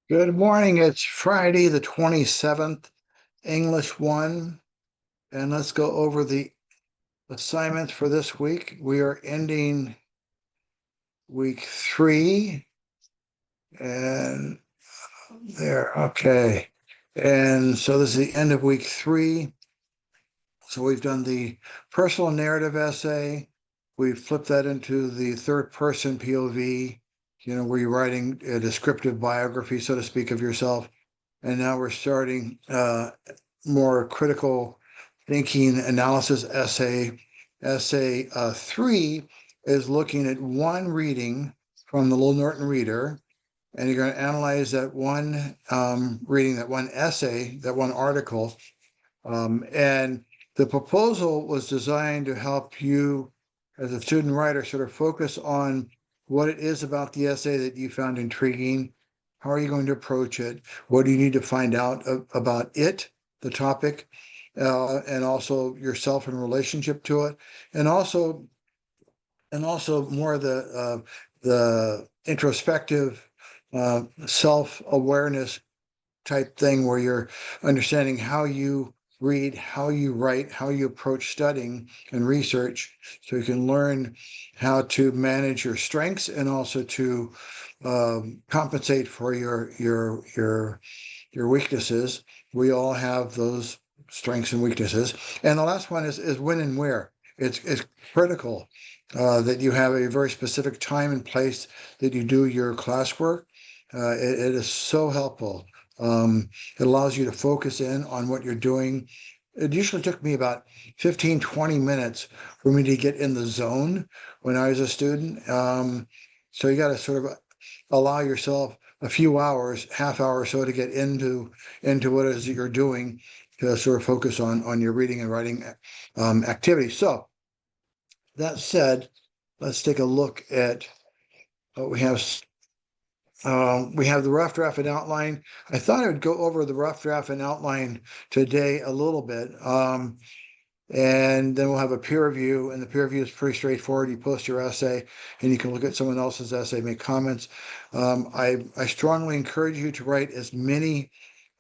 Good morning. It's Friday, the 27th, English 1, and let's go over the assignments for this week. We are ending week 3, and there, okay. And so this is the end of week 3. So we've done the personal narrative essay. We've flipped that into the third person POV, where you're writing a descriptive biography, so to speak, of yourself. And now we're starting more critical thinking analysis essay. Essay 3 is looking at one reading from the Little Norton Reader, and you're going to analyze that one reading, that one essay, that one article. And the proposal was designed to help you as a student writer sort of focus on what it is about the essay that you found intriguing. How are you going to approach it? What do you need to find out about it, the topic, and also yourself in relationship to it, and also more of the introspective self-awareness type thing where you're understanding how you read, how you write, how you approach studying and research, so you can learn how to manage your strengths and also to compensate for your weaknesses. We all have those strengths and weaknesses. And the last one is when and where. It's critical that you have a very specific time and place that you do your classwork. It is so helpful. It allows you to focus in on what you're doing. It usually took me about 15, 20 minutes for me to get in the zone when I was a student. So you got to sort of allow yourself a few hours, half hour or so, to get into what it is that you're doing, to sort of focus on your reading and writing activity. So that said, let's take a look at what we have. We have the rough draft and outline. I thought I would go over the rough draft and outline today a little bit. And then we'll have a peer review, and the peer review is pretty straightforward. You post your essay and you can look at someone else's essay, make comments. I strongly encourage you to write as many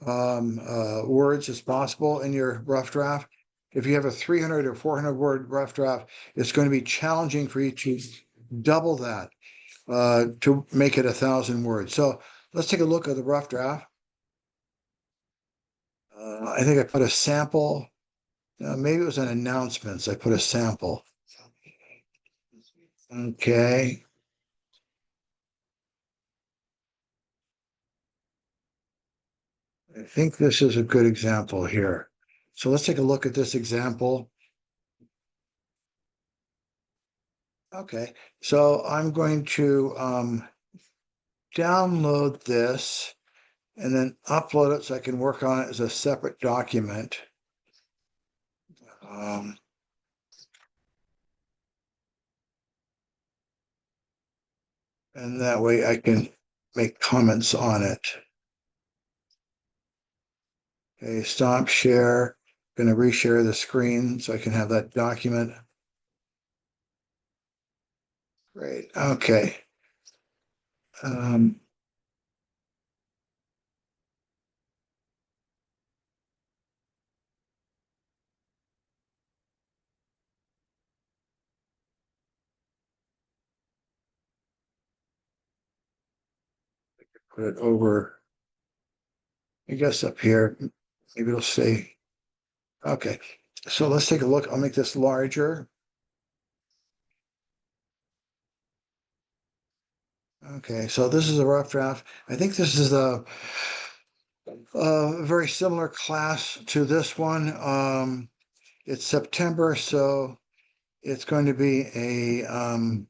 words as possible in your rough draft. If you have a 300 or 400 word rough draft, it's going to be challenging for you to double that to make it 1,000 words. So let's take a look at the rough draft. I think I put a sample. Maybe it was an announcements. I put a sample. Okay. I think this is a good example here. So let's take a look at this example. Okay, so I'm going to download this and then upload it so I can work on it as a separate document. And that way I can make comments on it. Okay, stop share. Going to reshare the screen so I can have that document. Great. Okay. Put it over, I guess, up here. Maybe it'll stay. Okay. So let's take a look. I'll make this larger. Okay, so this is a rough draft. I think this is a very similar class to this one. It's September, so it's going to be a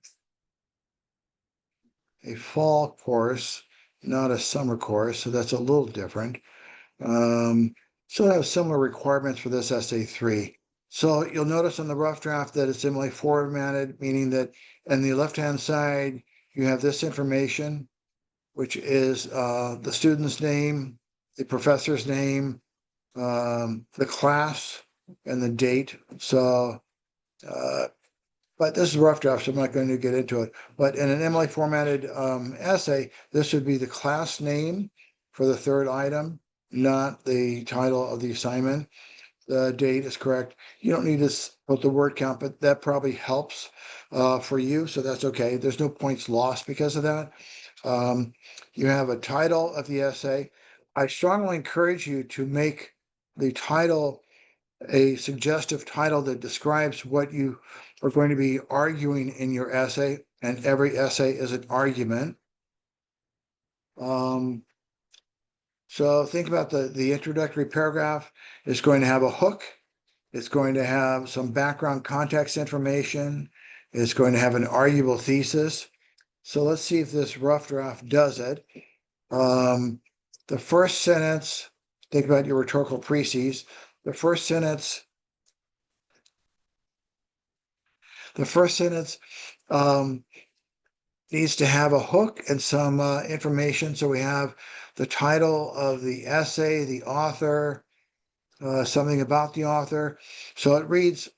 fall course, not a summer course, so that's a little different. So it has similar requirements for this essay 3. So you'll notice on the rough draft that it's similarly formatted, meaning that on the left-hand side, you have this information, which is the student's name, the professor's name, the class, and the date. So, but this is a rough draft, so I'm not going to get into it. But in an MLA formatted essay, this would be the class name for the third item, not the title of the assignment. The date is correct. You don't need to put the word count, but that probably helps for you. So that's okay. There's no points lost because of that. You have a title of the essay. I strongly encourage you to make the title a suggestive title that describes what you are going to be arguing in your essay, and every essay is an argument. So think about the introductory paragraph is going to have a hook. It's going to have some background context information. It's going to have an arguable thesis. So let's see if this rough draft does it. The first sentence, think about your rhetorical preces. The first sentence needs to have a hook and some information. So we have the title of the essay, the author, something about the author. So it reads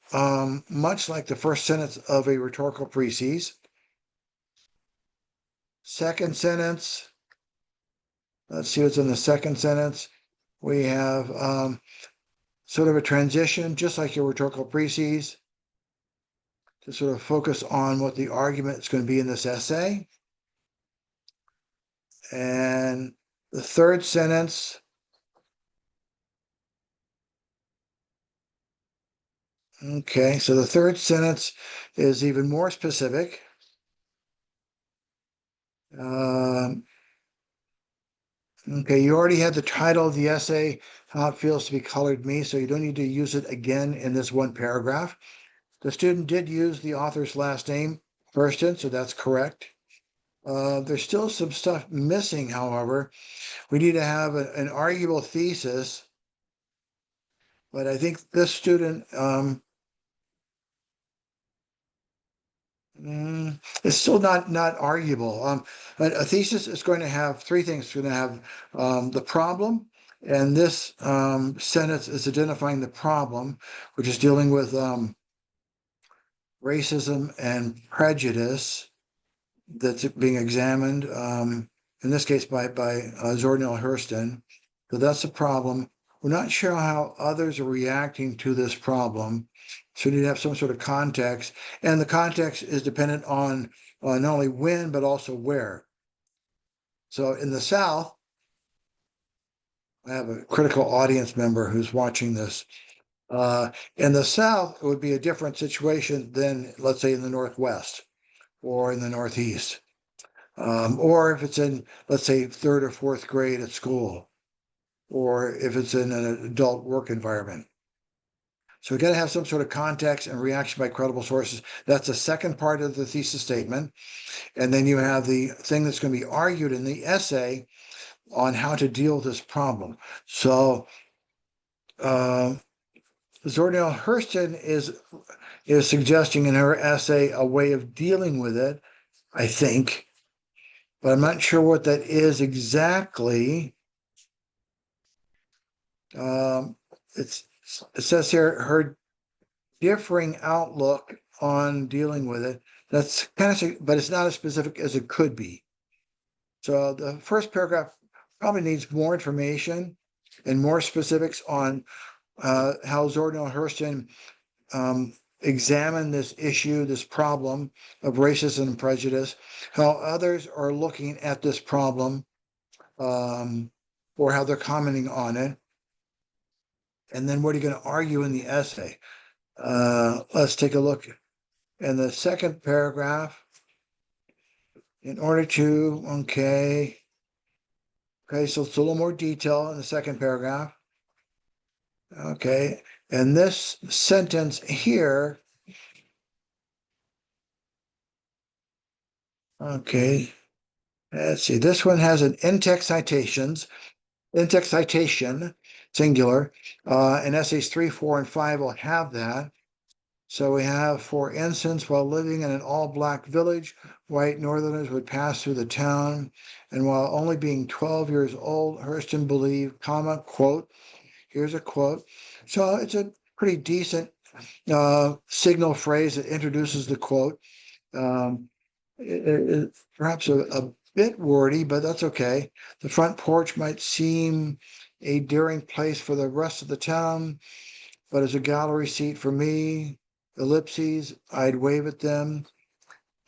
much like the first sentence of a rhetorical preces. Second sentence, let's see what's in the second sentence. We have sort of a transition, just like your rhetorical preces, to sort of focus on what the argument is going to be in this essay. And the third sentence, okay, so the third sentence is even more specific. Okay, you already had the title of the essay, How It Feels to Be Colored Me, so you don't need to use it again in this one paragraph. The student did use the author's last name, Hurston, so that's correct. There's still some stuff missing, however. We need to have an arguable thesis, but I think this student it's still not arguable. A thesis is going to have three things. It's going to have the problem, and this sentence is identifying the problem, which is dealing with racism and prejudice that's being examined, in this case by Zordnell Hurston. So that's the problem. We're not sure how others are reacting to this problem. So you need to have some sort of context. And the context is dependent on not only when, but also where. So in the South, I have a critical audience member who's watching this. In the South, it would be a different situation than, let's say, in the Northwest or in the Northeast. Or if it's in, let's say, third or fourth grade at school, or if it's in an adult work environment. So we got to have some sort of context and reaction by credible sources. That's the second part of the thesis statement. And then you have the thing that's going to be argued in the essay on how to deal with this problem. So Zordnell Hurston is suggesting in her essay a way of dealing with it, I think, but I'm not sure what that is exactly. It says here her differing outlook on dealing with it. That's kind of, but it's not as specific as it could be. So the first paragraph probably needs more information and more specifics on how Zordnell Hurston examined this issue, this problem of racism and prejudice, how others are looking at this problem, or how they're commenting on it. And then what are you going to argue in the essay? Let's take a look in the second paragraph. In order to, okay, so it's a little more detail in the second paragraph. Okay, and this sentence here, okay, let's see, this one has an in-text citation, singular, and essays 3, 4, and 5 will have that. So we have, for instance, while living in an all-black village, white Northerners would pass through the town, and while only being 12 years old, Hurston believed, comma, quote, here's a quote. So it's a pretty decent signal phrase that introduces the quote. Perhaps a bit wordy, but that's okay. The front porch might seem a daring place for the rest of the town, but as a gallery seat for me, ellipses, I'd wave at them.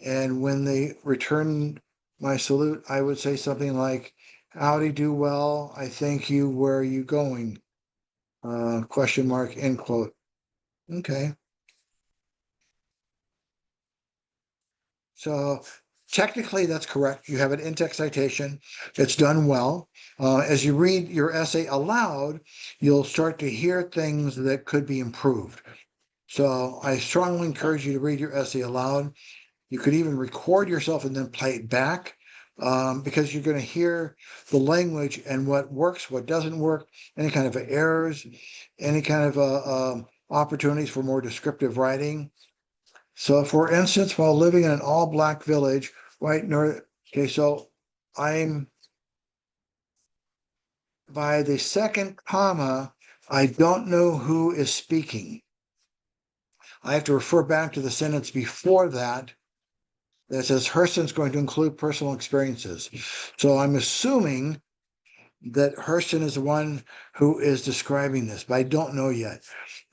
And when they returned my salute, I would say something like, howdy, do well. I thank you. Where are you going? Question mark, end quote. Okay. So technically, that's correct. You have an in-text citation. It's done well. As you read your essay aloud, you'll start to hear things that could be improved. So I strongly encourage you to read your essay aloud. You could even record yourself and then play it back, because you're going to hear the language and what works, what doesn't work, any kind of errors, any kind of opportunities for more descriptive writing. So for instance, while living in an all-black village, right north, okay, so I'm by the second comma, I don't know who is speaking. I have to refer back to the sentence before that that says Hurston's going to include personal experiences. So I'm assuming that Hurston is the one who is describing this, but I don't know yet.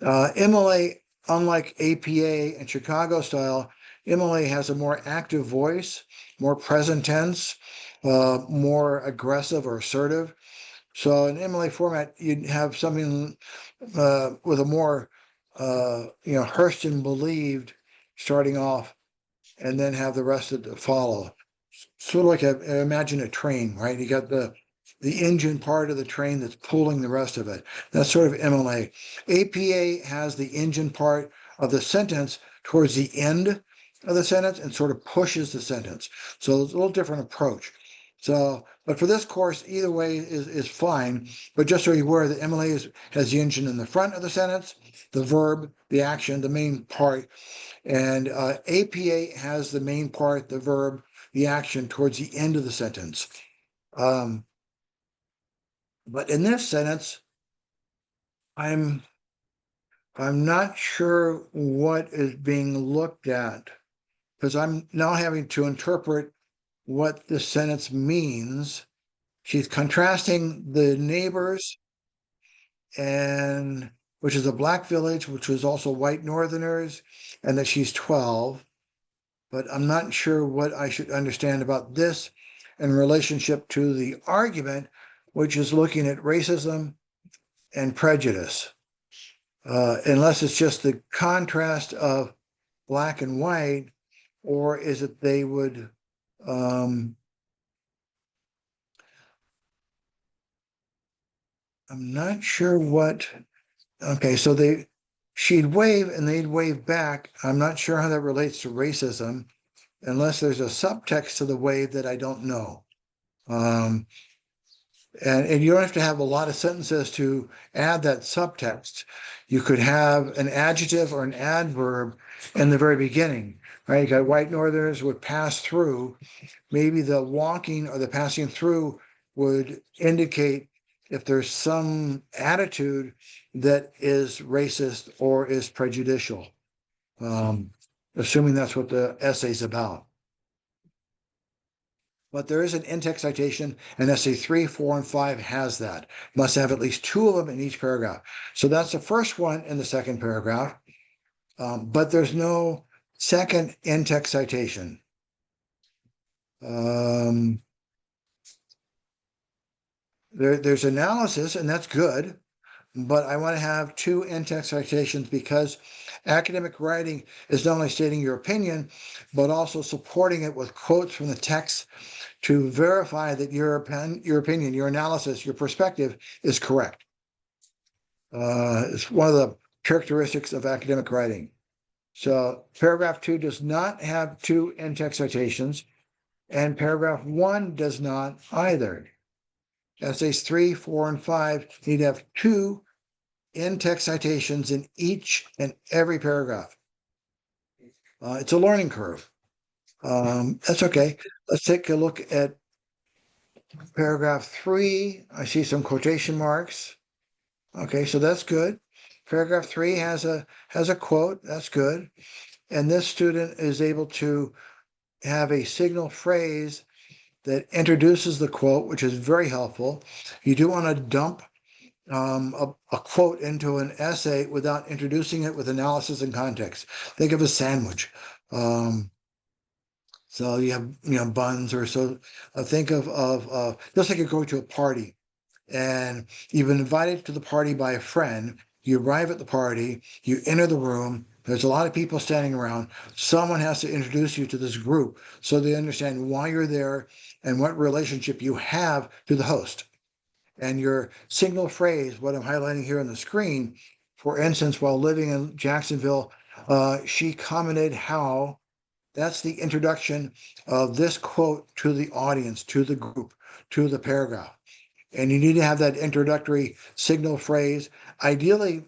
MLA, unlike APA and Chicago style, MLA has a more active voice, more present tense, more aggressive or assertive. So in MLA format, you'd have something with a more, Hurston believed starting off, and then have the rest of it follow. Sort of like imagine a train, right? You got the engine part of the train that's pulling the rest of it. That's sort of MLA. APA has the engine part of the sentence towards the end of the sentence and sort of pushes the sentence. So it's a little different approach. So, but for this course, either way is fine. But just so you're aware, the MLA has the engine in the front of the sentence, the verb, the action, the main part, and APA has the main part, the verb, the action towards the end of the sentence. But in this sentence, I'm not sure what is being looked at, because I'm now having to interpret what this sentence means. She's contrasting the neighbors, and which is a black village, which was also white Northerners, and that she's 12. But I'm not sure what I should understand about this in relationship to the argument, which is looking at racism and prejudice. Unless it's just the contrast of black and white, or is it they would, I'm not sure what, okay, so she'd wave and they'd wave back. I'm not sure how that relates to racism, unless there's a subtext to the wave that I don't know. And you don't have to have a lot of sentences to add that subtext. You could have an adjective or an adverb in the very beginning, right? You got white Northerners would pass through. Maybe the walking or the passing through would indicate if there's some attitude that is racist or is prejudicial, assuming that's what the essay's about. But there is an in-text citation, and essay 3, 4, and 5 has that. Must have at least 2 of them in each paragraph. So that's the first one in the second paragraph, but there's no second in-text citation. There's analysis, and that's good, but I want to have 2 in-text citations because academic writing is not only stating your opinion, but also supporting it with quotes from the text to verify that your opinion, your analysis, your perspective is correct. It's one of the characteristics of academic writing. So paragraph 2 does not have 2 in-text citations, and paragraph 1 does not either. Essays 3, 4, and 5 need to have 2 in-text citations in each and every paragraph. It's a learning curve. That's okay. Let's take a look at paragraph 3. I see some quotation marks. Okay, so that's good. Paragraph 3 has a quote. That's good. And this student is able to have a signal phrase that introduces the quote, which is very helpful. You do want to dump a quote into an essay without introducing it with analysis and context. Think of a sandwich. So you have buns or so. Think of just like you're going to a party and you've been invited to the party by a friend. You arrive at the party, you enter the room. There's a lot of people standing around. Someone has to introduce you to this group so they understand why you're there and what relationship you have to the host. And your signal phrase, what I'm highlighting here on the screen, for instance, while living in Jacksonville, she commented how. That's the introduction of this quote to the audience, to the group, to the paragraph. And you need to have that introductory signal phrase. Ideally,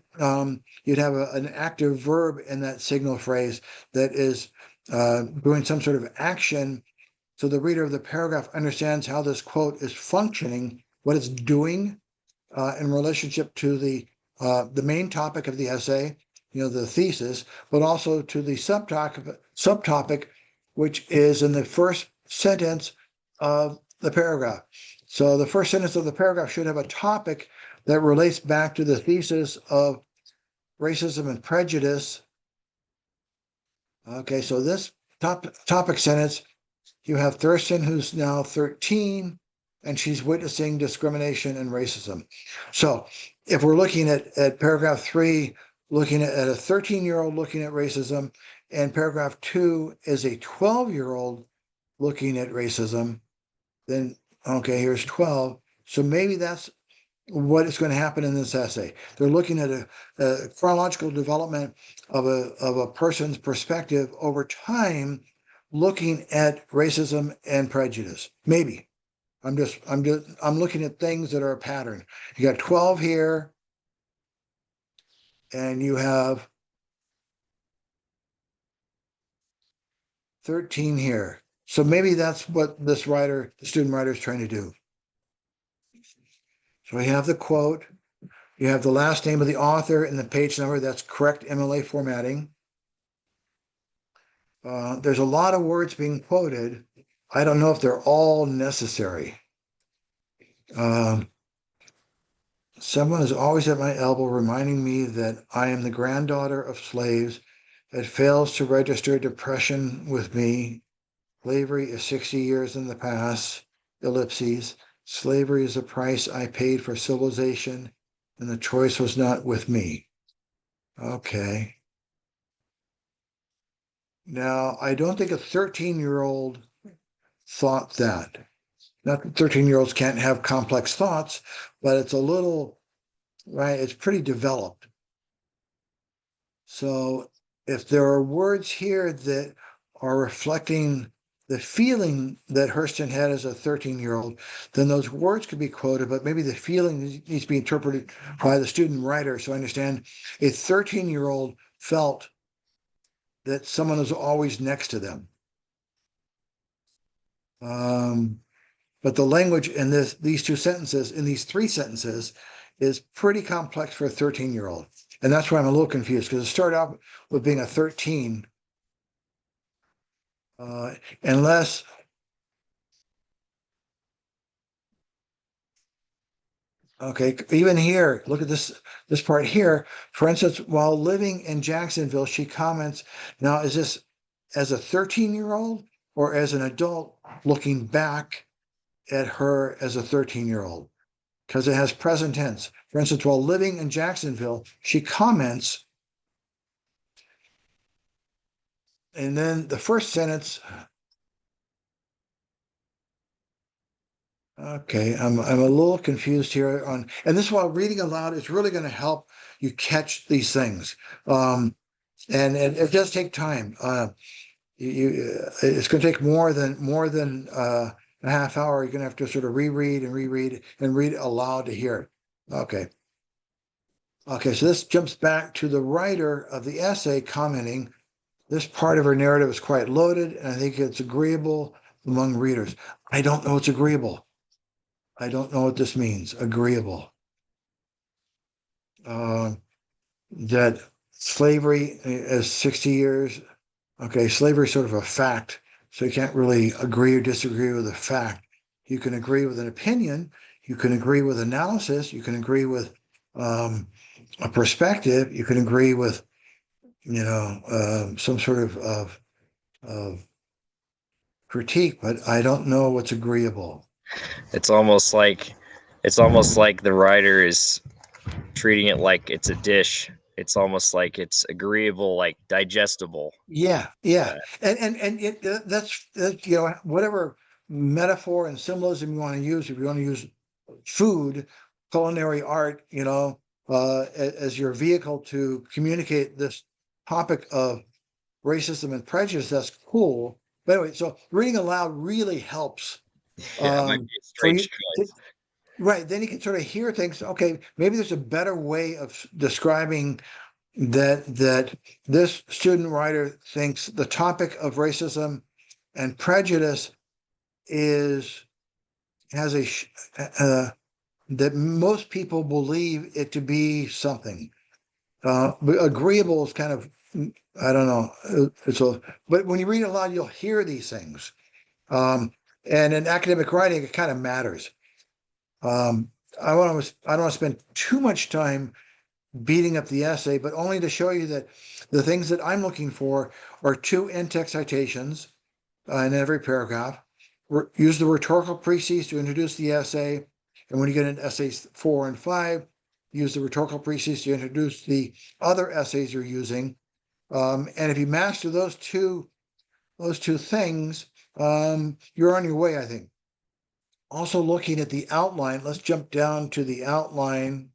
you'd have an active verb in that signal phrase that is doing some sort of action so the reader of the paragraph understands how this quote is functioning, what it's doing in relationship to the main topic of the essay, the thesis, but also to the subtopic, which is in the first sentence of the paragraph. So the first sentence of the paragraph should have a topic that relates back to the thesis of racism and prejudice. Okay, so this topic sentence, you have Thurston, who's now 13, and she's witnessing discrimination and racism. So if we're looking at paragraph 3, looking at a 13-year-old looking at racism, and paragraph 2 is a 12-year-old looking at racism, then, okay, here's 12. So maybe that's what is going to happen in this essay. They're looking at a chronological development of a person's perspective over time, looking at racism and prejudice. Maybe. I'm looking at things that are a pattern. You got 12 here, and you have 13 here. So maybe that's what the student writer is trying to do. So we have the quote, you have the last name of the author and the page number. That's correct MLA formatting. There's a lot of words being quoted. I don't know if they're all necessary. Someone is always at my elbow reminding me that I am the granddaughter of slaves. It fails to register depression with me. Slavery is 60 years in the past. Ellipses. Slavery is the price I paid for civilization, and the choice was not with me. Okay. Now, I don't think a 13-year-old thought that. Not that 13-year-olds can't have complex thoughts, but it's a little, right? It's pretty developed. So if there are words here that are reflecting the feeling that Hurston had as a 13-year-old, then those words could be quoted, but maybe the feeling needs to be interpreted by the student writer. So I understand a 13-year-old felt that someone was always next to them. But the language in these two sentences, in these 3 sentences, is pretty complex for a 13-year-old. And that's why I'm a little confused, because it started out with being a 13, unless, okay, even here, look at this part here. For instance, while living in Jacksonville, she comments, now is this as a 13-year-old or as an adult looking back at her as a 13-year-old? Because it has present tense. For instance, while living in Jacksonville, she comments, and then the first sentence, okay, I'm a little confused here on, and this while reading aloud is really going to help you catch these things. And it does take time. It's going to take more than a half hour. You're going to have to sort of reread and read aloud to hear it. Okay. Okay, so this jumps back to the writer of the essay commenting, this part of her narrative is quite loaded, and I think it's agreeable among readers. I don't know what's agreeable. I don't know what this means, agreeable. That slavery is 60 years. Okay, slavery is sort of a fact So you can't really agree or disagree with a fact. You can agree with an opinion, you can agree with analysis, you can agree with a perspective, you can agree with, some sort of critique, but I don't know what's agreeable. It's almost like it's almost like the writer is treating it like it's a dish. It's almost like it's agreeable, like digestible. Yeah, yeah, Uh, and that's whatever metaphor and symbolism you want to use. If you want to use food, culinary art, as your vehicle to communicate this topic of racism and prejudice, that's cool. But anyway, so reading aloud really helps yeah, it might um, be a for strange you. choice. Right, then you can sort of hear things. Okay, maybe there's a better way of describing that this student writer thinks the topic of racism and prejudice is has that most people believe it to be something. But agreeable is kind of, I don't know. But when you read it aloud, you'll hear these things. And in academic writing, it kind of matters. Um, I don't want to spend too much time beating up the essay, but only to show you that the things that I'm looking for are two in-text citations in every paragraph. Use the rhetorical precedents to introduce the essay. And when you get into essays 4 and 5, use the rhetorical precedents to introduce the other essays you're using. And if you master those two things, you're on your way, I think. Also looking at the outline, let's jump down to the outline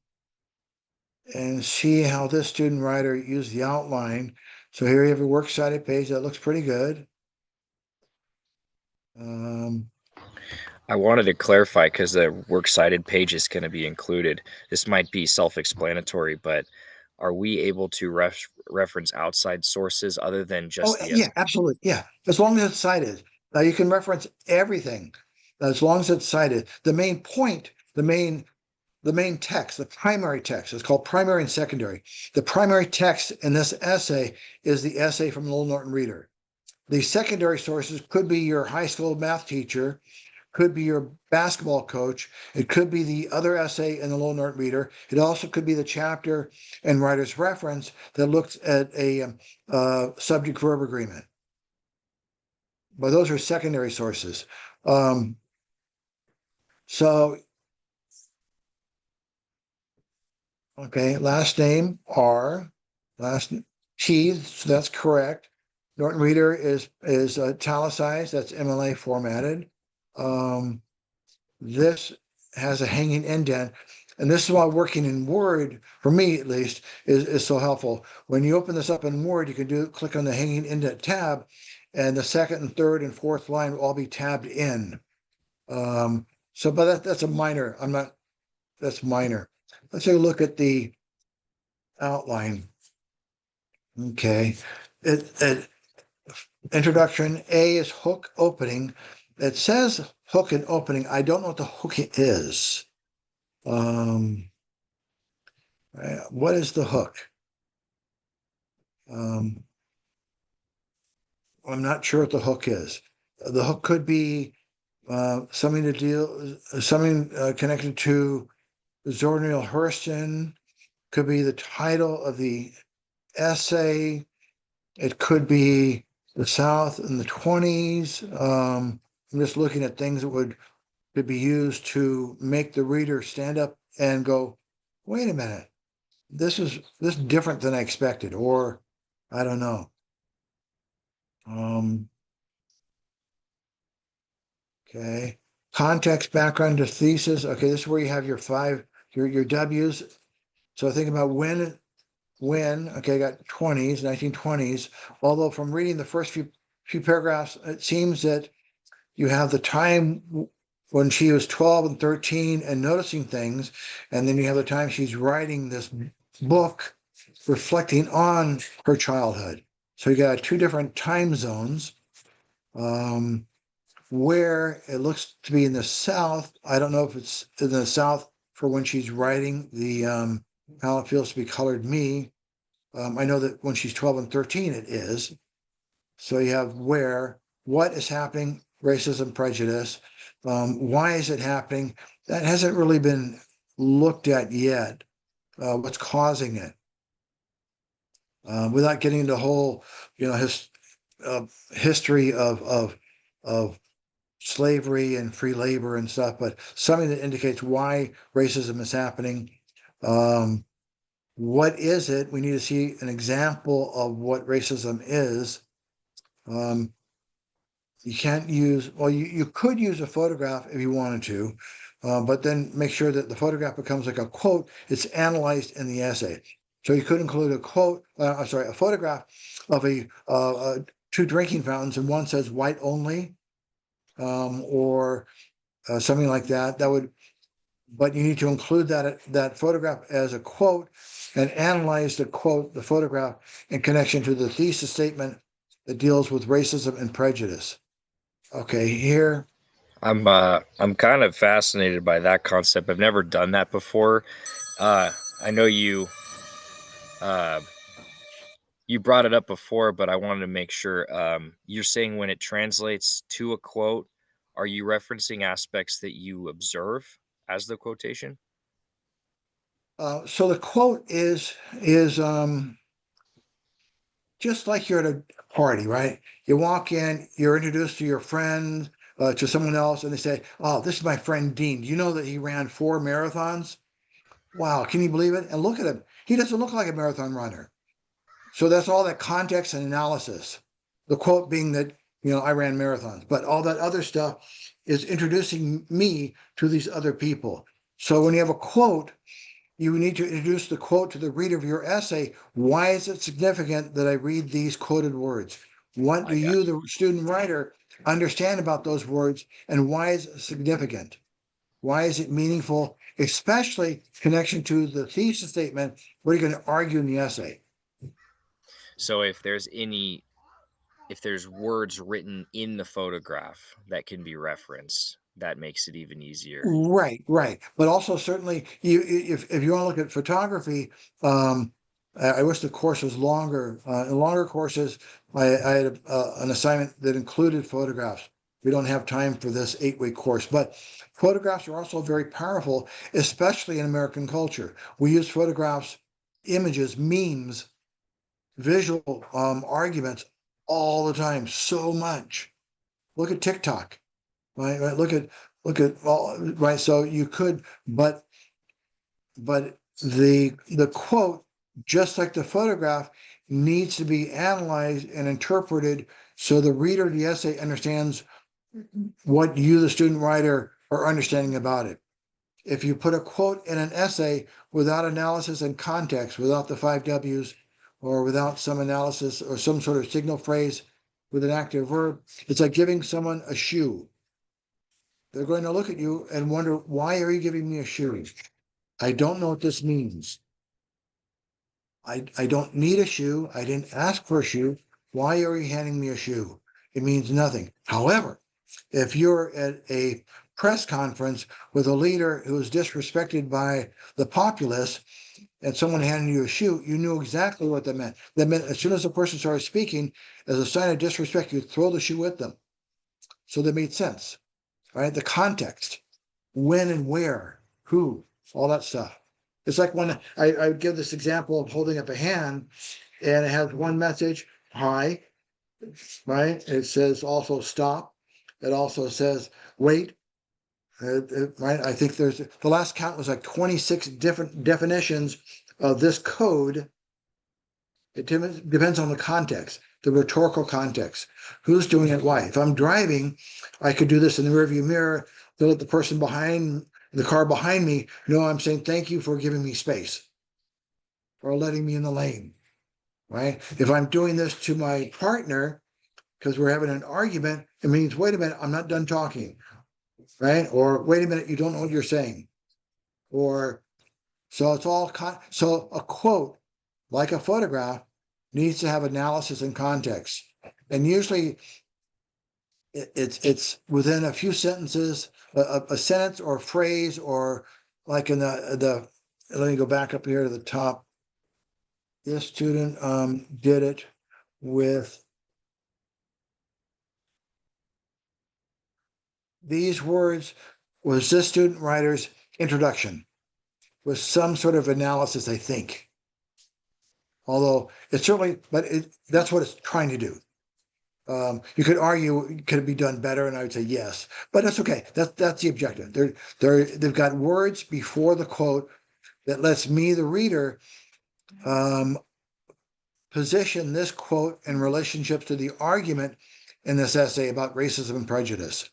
and see how this student writer used the outline. So here you have a works cited page that looks pretty good. Um, I wanted to clarify because the works cited page is going to be included. This might be self-explanatory, but are we able to reference outside sources other than oh, just the yeah, essay? absolutely. Yeah. As long as it's cited. You can reference everything as long as it's cited. The main text, the primary text, is called primary and secondary. The primary text in this essay is the essay from Lowell Norton Reader. The secondary sources could be your high school math teacher, could be your basketball coach. It could be the other essay in the Lowell Norton Reader. It also could be the chapter and writer's reference that looks at a subject verb agreement. But those are secondary sources. Um, so, okay, last name R, last T, so that's correct. Norton Reader is italicized, that's MLA formatted. Um, This has a hanging indent. And this is why working in Word, for me at least, is so helpful. When you open this up in Word, you can click on the hanging indent tab, and the second and third and fourth line will all be tabbed in. But that's a minor. That's minor. Let's take a look at the outline. Okay. It introduction, A is hook opening. It says hook and opening. I don't know what the hook is. Um, what is the hook? Um, I'm not sure what the hook is. The hook could be something connected to Zora Neale Hurston. Could be the title of the essay. It could be the South in the 20s. I'm just looking at things that could be used to make the reader stand up and go, "Wait a minute, this is different than I expected," or I don't know. Um, okay. Context, background to thesis. Okay, this is where you have your W's. So think about when, okay, I got 20s, 1920s. Although from reading the first few paragraphs, it seems that you have the time when she was 12 and 13 and noticing things, and then you have the time she's writing this book reflecting on her childhood. So you got two different time zones. Um, where it looks to be in the South. I don't know if it's in the South for when she's writing the How It Feels to Be Colored Me. I know that when she's 12 and 13, it is. So you have where. what is happening, racism, prejudice, why is it happening? That hasn't really been looked at yet, what's causing it. Without getting into the whole, history of slavery and free labor and stuff, but something that indicates why racism is happening. What is it? We need to see an example of what racism is. You can't use, well, you could use a photograph if you wanted to, but then make sure that the photograph becomes like a quote. It's analyzed in the essay. So you could include a quote, a photograph of two drinking fountains, and one says white only, or something like that. But you need to include that photograph as a quote and analyze the photograph in connection to the thesis statement that deals with racism and prejudice. Okay, here. I'm kind of fascinated by that concept. I've never done that before. I know uh, you brought it up before, but I wanted to make sure. You're saying when it translates to a quote, are you referencing aspects that you observe as the quotation? So the quote is just like you're at a party, right? You walk in, you're introduced to your friend, to someone else, and they say, "Oh, this is my friend Dean. Do you know that he ran 4 marathons? Wow, can you believe it? And look at him. He doesn't look like a marathon runner." So that's all that context and analysis. The quote being that, I ran marathons, but all that other stuff is introducing me to these other people. So when you have a quote, you need to introduce the quote to the reader of your essay. Why is it significant that I read these quoted words? What do I got you, the student writer, understand about those words, and why is it significant? Why is it meaningful, especially connection to the thesis statement? What are you going to argue in the essay? So if there's words written in the photograph that can be referenced, that makes it even easier. Right, right. But also certainly if you want to look at photography, I wish the course was longer. In longer courses, I had an assignment that included photographs. We don't have time for this 8-week course, but photographs are also very powerful, especially in American culture. We use photographs, images, memes, visual arguments all the time, so much. Look at TikTok. Right. Look at all right. So you could, but the quote, just like the photograph, needs to be analyzed and interpreted so the reader of the essay understands what you, the student writer, are understanding about it. If you put a quote in an essay without analysis and context, without the 5 Ws, or without some analysis or some sort of signal phrase with an active verb, it's like giving someone a shoe. They're going to look at you and wonder, why are you giving me a shoe? I don't know what this means. I don't need a shoe. I didn't ask for a shoe. Why are you handing me a shoe? It means nothing. However, if you're at a press conference with a leader who is disrespected by the populace and someone handed you a shoe, you knew exactly what that meant. That meant as soon as the person started speaking, as a sign of disrespect, you throw the shoe at them. So that made sense, right? The context, when and where, who, all that stuff. It's like when I give this example of holding up a hand and it has one message, hi, right? It says also stop. It also says wait, right? I think there's the last count was like 26 different definitions of this code. It depends on the context, the rhetorical context. Who's doing it? Why? If I'm driving, I could do this in the rearview mirror to let the person behind the car behind me know I'm saying thank you for giving me space or letting me in the lane. Right? If I'm doing this to my partner because we're having an argument, it means wait a minute, I'm not done talking. Right? Or wait a minute, you don't know what you're saying. Or so it's all so a quote like a photograph needs to have analysis and context. And usually it's within a few sentences, a sentence or a phrase, or like in the let me go back up here to the top. This student did it with these words was this student writer's introduction with some sort of analysis, I think. Although it's certainly, but that's what it's trying to do. You could argue, could it be done better? And I would say yes, but that's okay. That's the objective. They've got words before the quote that lets me, the reader, position this quote in relationship to the argument in this essay about racism and prejudice.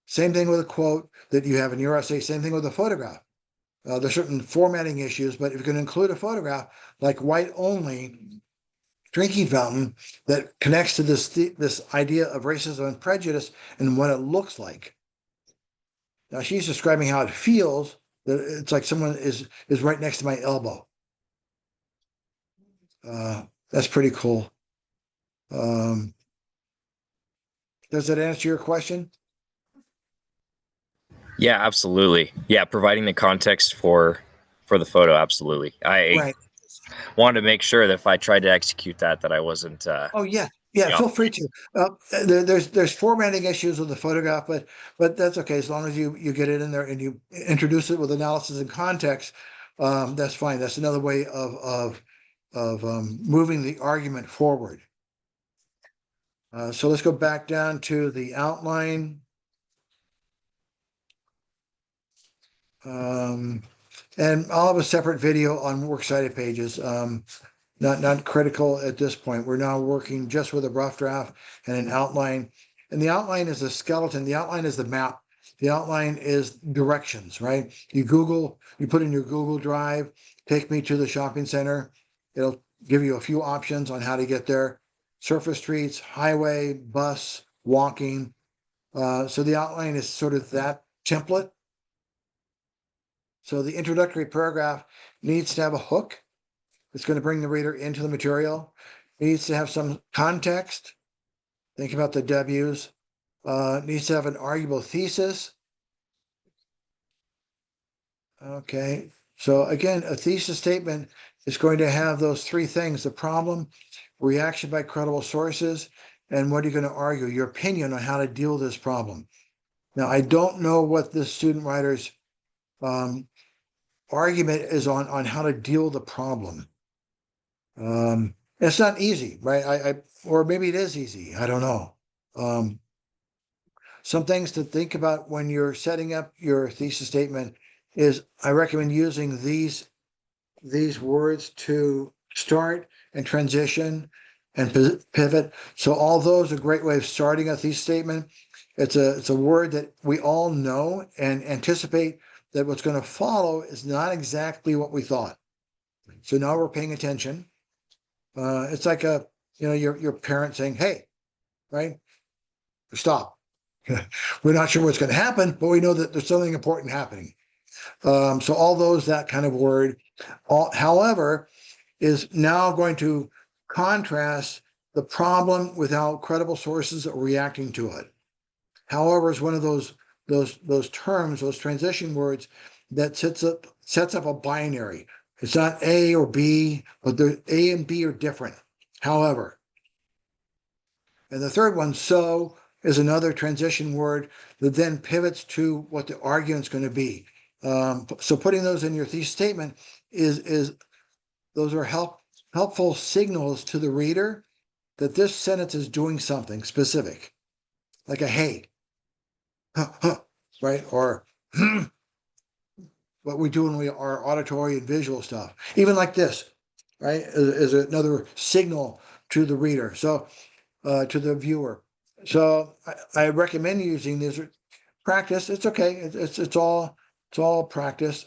Same thing with a quote that you have in your essay. Same thing with a photograph. There's certain formatting issues, but if you can include a photograph like white only drinking fountain that connects to this idea of racism and prejudice and what it looks like. Now she's describing how it feels, that it's like someone is right next to my elbow. That's pretty cool. Does that answer your question? Yeah, absolutely. Yeah, providing the context for the photo, absolutely. I Right. wanted to make sure that if I tried to execute that, that I wasn't. Oh yeah, yeah. Feel free to. There's formatting issues with the photograph, but that's okay as long as you get it in there and you introduce it with analysis and context. That's fine. That's another way of moving the argument forward. So let's go back down to the outline. And I'll have a separate video on works cited pages. Not critical at this point. We're now working just with a rough draft and an outline. And the outline is a skeleton. The outline is the map. The outline is directions, right? You put in your Google Drive, take me to the shopping center. It'll give you a few options on how to get there. Surface streets, highway, bus, walking. So the outline is sort of that template. So the introductory paragraph needs to have a hook. It's going to bring the reader into the material. It needs to have some context. Think about the W's. It needs to have an arguable thesis. Okay. So again, a thesis statement is going to have those three things: the problem, reaction by credible sources, and what are you going to argue? Your opinion on how to deal with this problem. Now, I don't know what the student writer's argument is on how to deal with the problem. It's not easy, right? Or maybe it is easy. I don't know. Some things to think about when you're setting up your thesis statement is I recommend using these words to start and transition and pivot. So all those are a great way of starting a thesis statement. It's a word that we all know and anticipate that what's going to follow is not exactly what we thought. So now we're paying attention. It's like your parent saying, "Hey, right, stop." We're not sure what's going to happen, but we know that there's something important happening. So all those, that kind of word, however, is now going to contrast the problem without credible sources reacting to it. However, is one of those terms, those transition words that sets up a binary. It's not A or B, but the A and B are different. However, and the third one, so, is another transition word that then pivots to what the argument's going to be. So putting those in your thesis statement is those are helpful signals to the reader that this sentence is doing something specific, like a hey, right, or what we do when we are auditory and visual stuff, even like this, right, is another signal to the reader, so to the viewer. So I recommend using this. Practice. It's okay. It's all practice.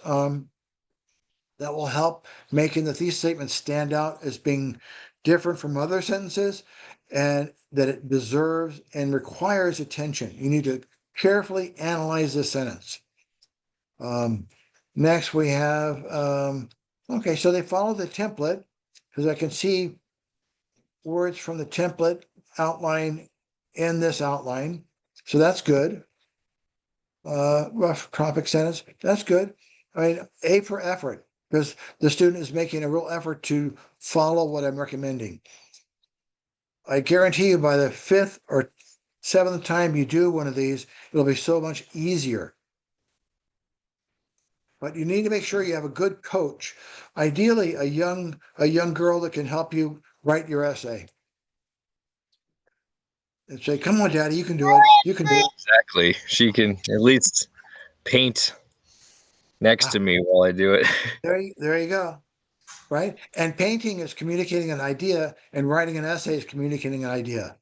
That will help making the thesis statement stand out as being different from other sentences, and that it deserves and requires attention. You need to carefully analyze this sentence. Next, we have, okay, so they follow the template because I can see words from the template outline in this outline. So that's good. Rough topic sentence. That's good. I mean, A for effort, because the student is making a real effort to follow what I'm recommending. I guarantee you by the fifth or seventh time you do one of these, it'll be so much easier. But you need to make sure you have a good coach, ideally a young girl that can help you write your essay and say, "Come on, Daddy, you can do it. You can do it." Exactly. She can at least paint next Ah, to me while I do it. there you go. Right? And painting is communicating an idea, and writing an essay is communicating an idea.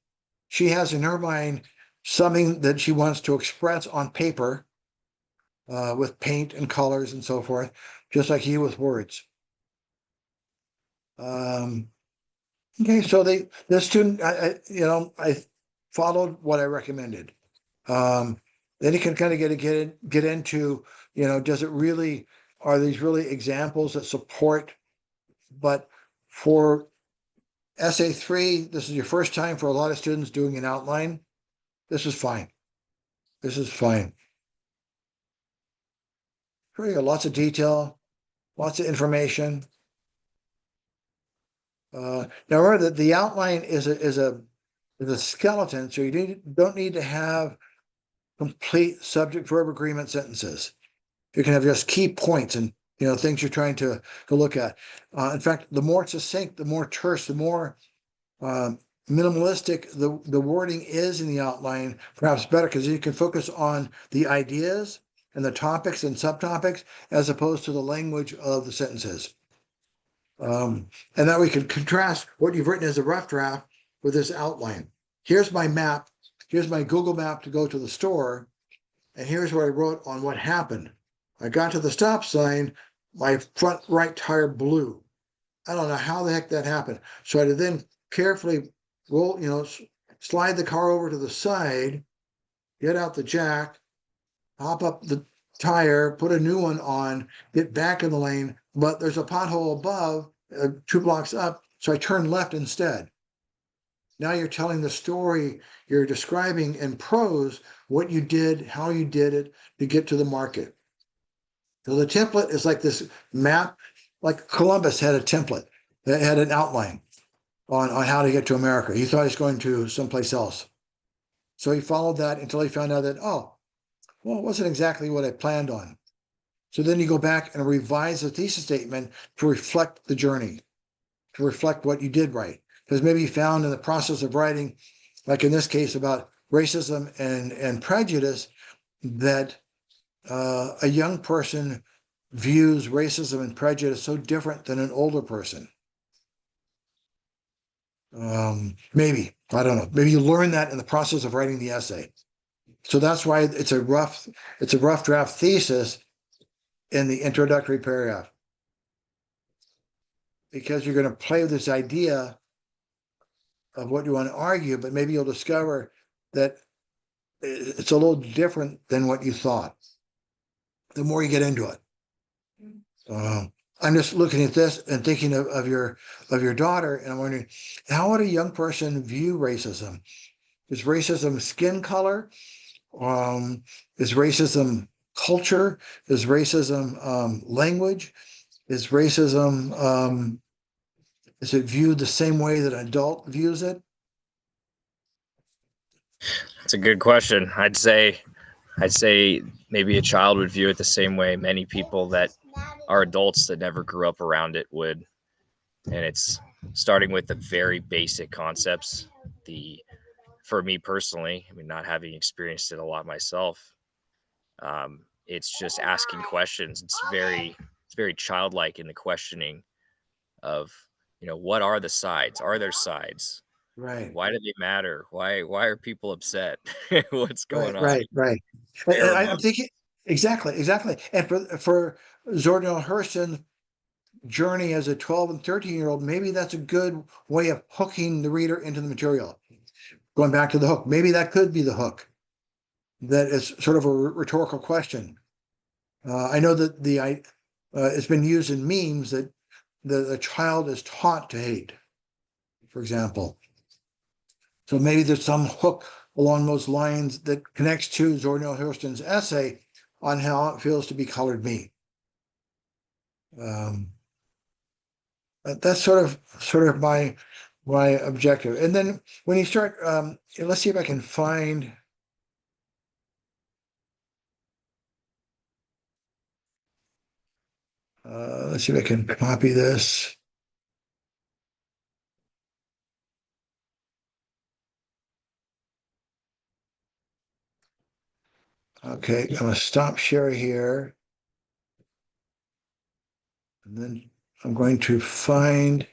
She has in her mind something that she wants to express on paper with paint and colors and so forth, just like you with words. Um, okay, so the student, I followed what I recommended. Um, then you can kind of get into, does it really, are these really examples that support? But for essay three, this is your first time for a lot of students doing an outline. This is fine. This is fine. Here you go, lots of detail, lots of information. Now remember that the outline is a skeleton, so you don't need to have complete subject-verb agreement sentences. You can have just key points and things you're trying to look at. In fact, the more succinct, the more terse, the more um, minimalistic the wording is in the outline, perhaps better because you can focus on the ideas and the topics and subtopics as opposed to the language of the sentences. And now we can contrast what you've written as a rough draft with this outline. Here's my map. Here's my Google map to go to the store. And here's what I wrote on what happened. I got to the stop sign, my front right tire blew. I don't know how the heck that happened. So I had to then carefully roll, slide the car over to the side, get out the jack, hop up the tire, put a new one on, get back in the lane, but there's a pothole above, 2 blocks up, so I turned left instead. Now you're telling the story, you're describing in prose what you did, how you did it to get to the market. So the template is like this map, like Columbus had a template that had an outline on how to get to America. He thought he was going to someplace else. So he followed that until he found out that, oh, well, it wasn't exactly what I planned on. So then you go back and revise the thesis statement to reflect the journey, to reflect what you did right. Because maybe you found in the process of writing, like in this case about racism and prejudice, that a young person views racism and prejudice so different than an older person. Maybe, I don't know. Maybe you learn that in the process of writing the essay. So that's why it's a rough draft thesis in the introductory paragraph, because you're going to play with this idea of what you want to argue, but maybe you'll discover that it's a little different than what you thought the more you get into it. I'm just looking at this and thinking of your daughter, and I'm wondering, how would a young person view racism? Is racism skin color? Is racism culture? Is racism language? Is racism is it viewed the same way that an adult views it? That's a good question. I'd say maybe a child would view it the same way many people that are adults that never grew up around it would. And it's starting with the very basic concepts. The For me personally, I mean, not having experienced it a lot myself, it's just asking questions. It's very childlike in the questioning of, what are the sides? Are there sides? Right, Why do they matter? Why are people upset? What's right, going on? right, right. Bare I'm emotion. thinking exactly. And for Zordon Hurston's journey as a 12 and 13-year-old, maybe that's a good way of hooking the reader into the material. Going back to the hook, maybe that could be the hook. That is sort of a rhetorical question. I know that it's been used in memes that the child is taught to hate, for example. So maybe there's some hook along those lines that connects to Zora Hurston's essay on how it feels to be colored meat. That's sort of my my objective. And then when you start, let's see if I can find. Let's see if I can copy this. Okay, I'm gonna stop share here. And then I'm going to find.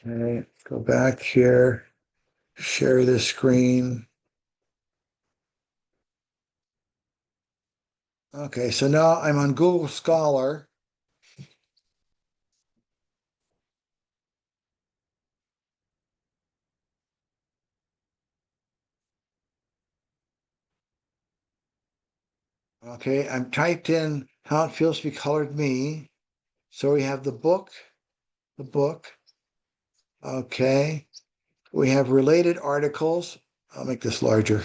Okay, go back here, share this screen. Okay, so now I'm on Google Scholar. Okay, I'm typed in how it feels to be colored me. So we have the book. Okay, we have related articles. I'll make this larger.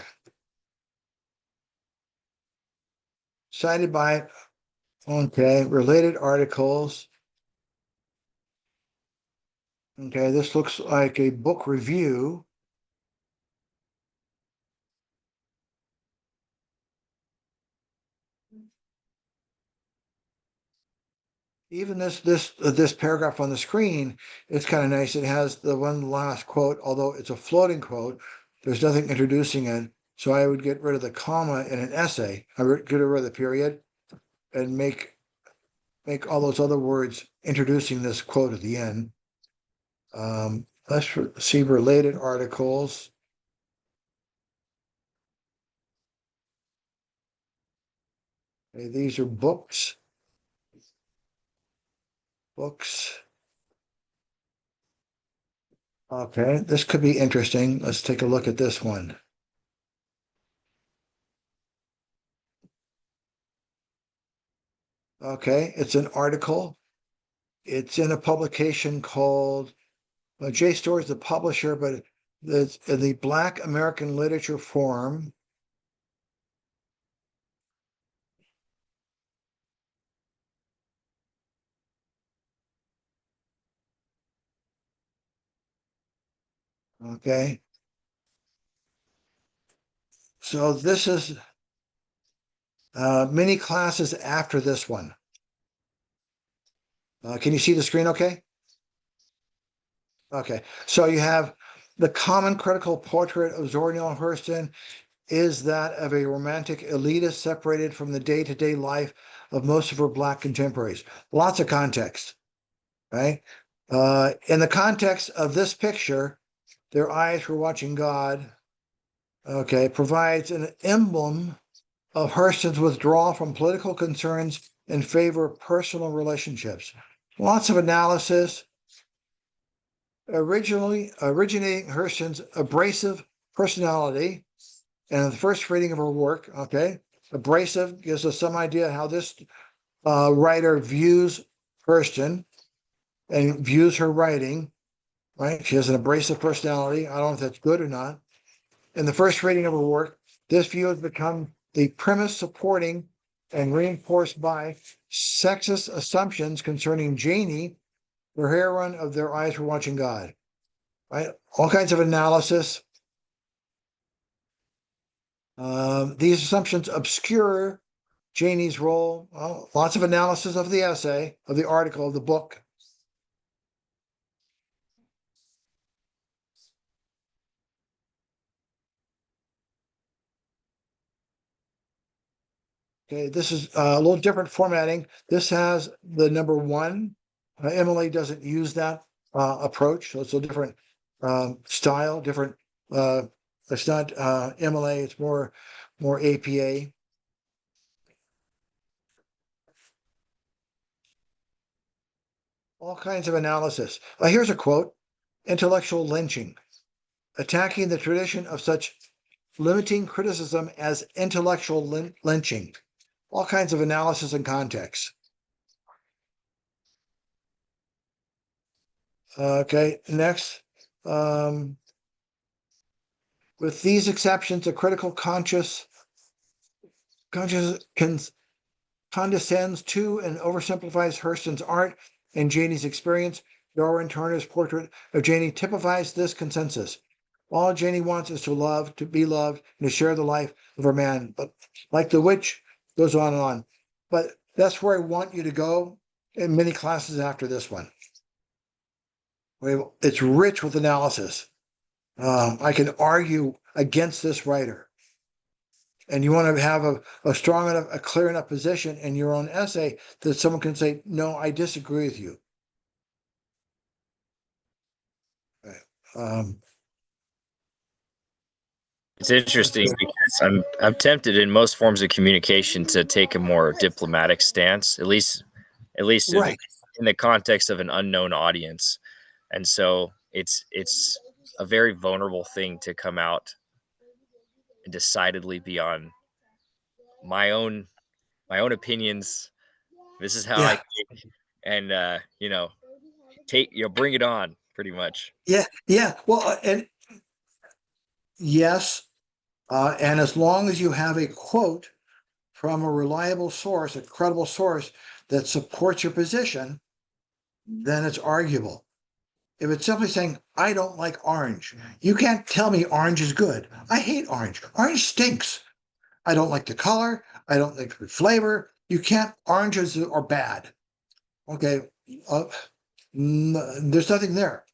Cited by, okay, related articles. Okay, this looks like a book review. Even this paragraph on the screen, it's kind of nice. It has the one last quote, although it's a floating quote. There's nothing introducing it. So I would get rid of the comma in an essay. I would get rid of the period and make all those other words introducing this quote at the end. Let's see related articles. Okay, these are books. Books. Okay, this could be interesting. Let's take a look at this one. Okay, it's an article. It's in a publication called JSTOR is the publisher, but it's the Black American Literature Forum. Okay, so this is many classes after this one. Can you see the screen okay? Okay, so you have the common critical portrait of Zora Neale Hurston is that of a romantic elitist separated from the day-to-day life of most of her Black contemporaries. Lots of context, right? In the context of this picture, their eyes were watching God, okay, provides an emblem of Hurston's withdrawal from political concerns in favor of personal relationships. Lots of analysis, originating Hurston's abrasive personality. And the first reading of her work, okay, abrasive gives us some idea how this writer views Hurston and views her writing, right? She has an abrasive personality. I don't know if that's good or not. In the first reading of her work, this view has become the premise supporting and reinforced by sexist assumptions concerning Janie, the heroine of Their Eyes Were Watching God, right? All kinds of analysis. These assumptions obscure Janie's role. Well, lots of analysis of the essay, of the article, of the book. Okay, this is a little different formatting. This has the number one. Emily doesn't use that approach, so it's a different style, different. It's not MLA, it's more APA. All kinds of analysis. Here's a quote: "Intellectual lynching, attacking the tradition of such limiting criticism as intellectual lynching." All kinds of analysis and context. Okay, next. With these exceptions, a critical conscious condescends to and oversimplifies Hurston's art and Janie's experience. Darwin Turner's portrait of Janie typifies this consensus. All Janie wants is to love, to be loved, and to share the life of her man. But like the witch, goes on and on. But that's where I want you to go in many classes after this one. It's rich with analysis. I can argue against this writer. And you want to have a strong enough, a clear enough position in your own essay that someone can say, no, I disagree with you. Um, It's interesting because I'm tempted in most forms of communication to take a more diplomatic stance, at least right. in the context of an unknown audience. And so it's a very vulnerable thing to come out and decidedly be on my own opinions. This is how I Yeah. think, and bring it on, pretty much. Yeah. Yeah. Well, and yes. And as long as you have a quote from a reliable source, a credible source that supports your position, then it's arguable. If it's simply saying, I don't like orange, you can't tell me orange is good. I hate orange. Orange stinks. I don't like the color. I don't like the flavor. You can't, oranges are bad. Okay. Uh, there's nothing there.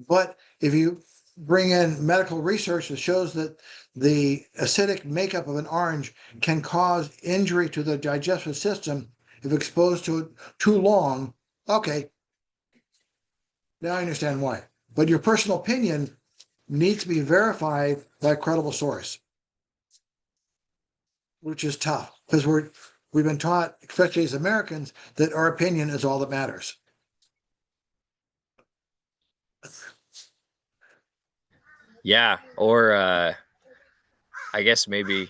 But if you bring in medical research that shows that the acidic makeup of an orange can cause injury to the digestive system if exposed to it too long, okay, now I understand why. But your personal opinion needs to be verified by a credible source, which is tough because we've been taught, especially as Americans, that our opinion is all that matters. Yeah, or I guess maybe,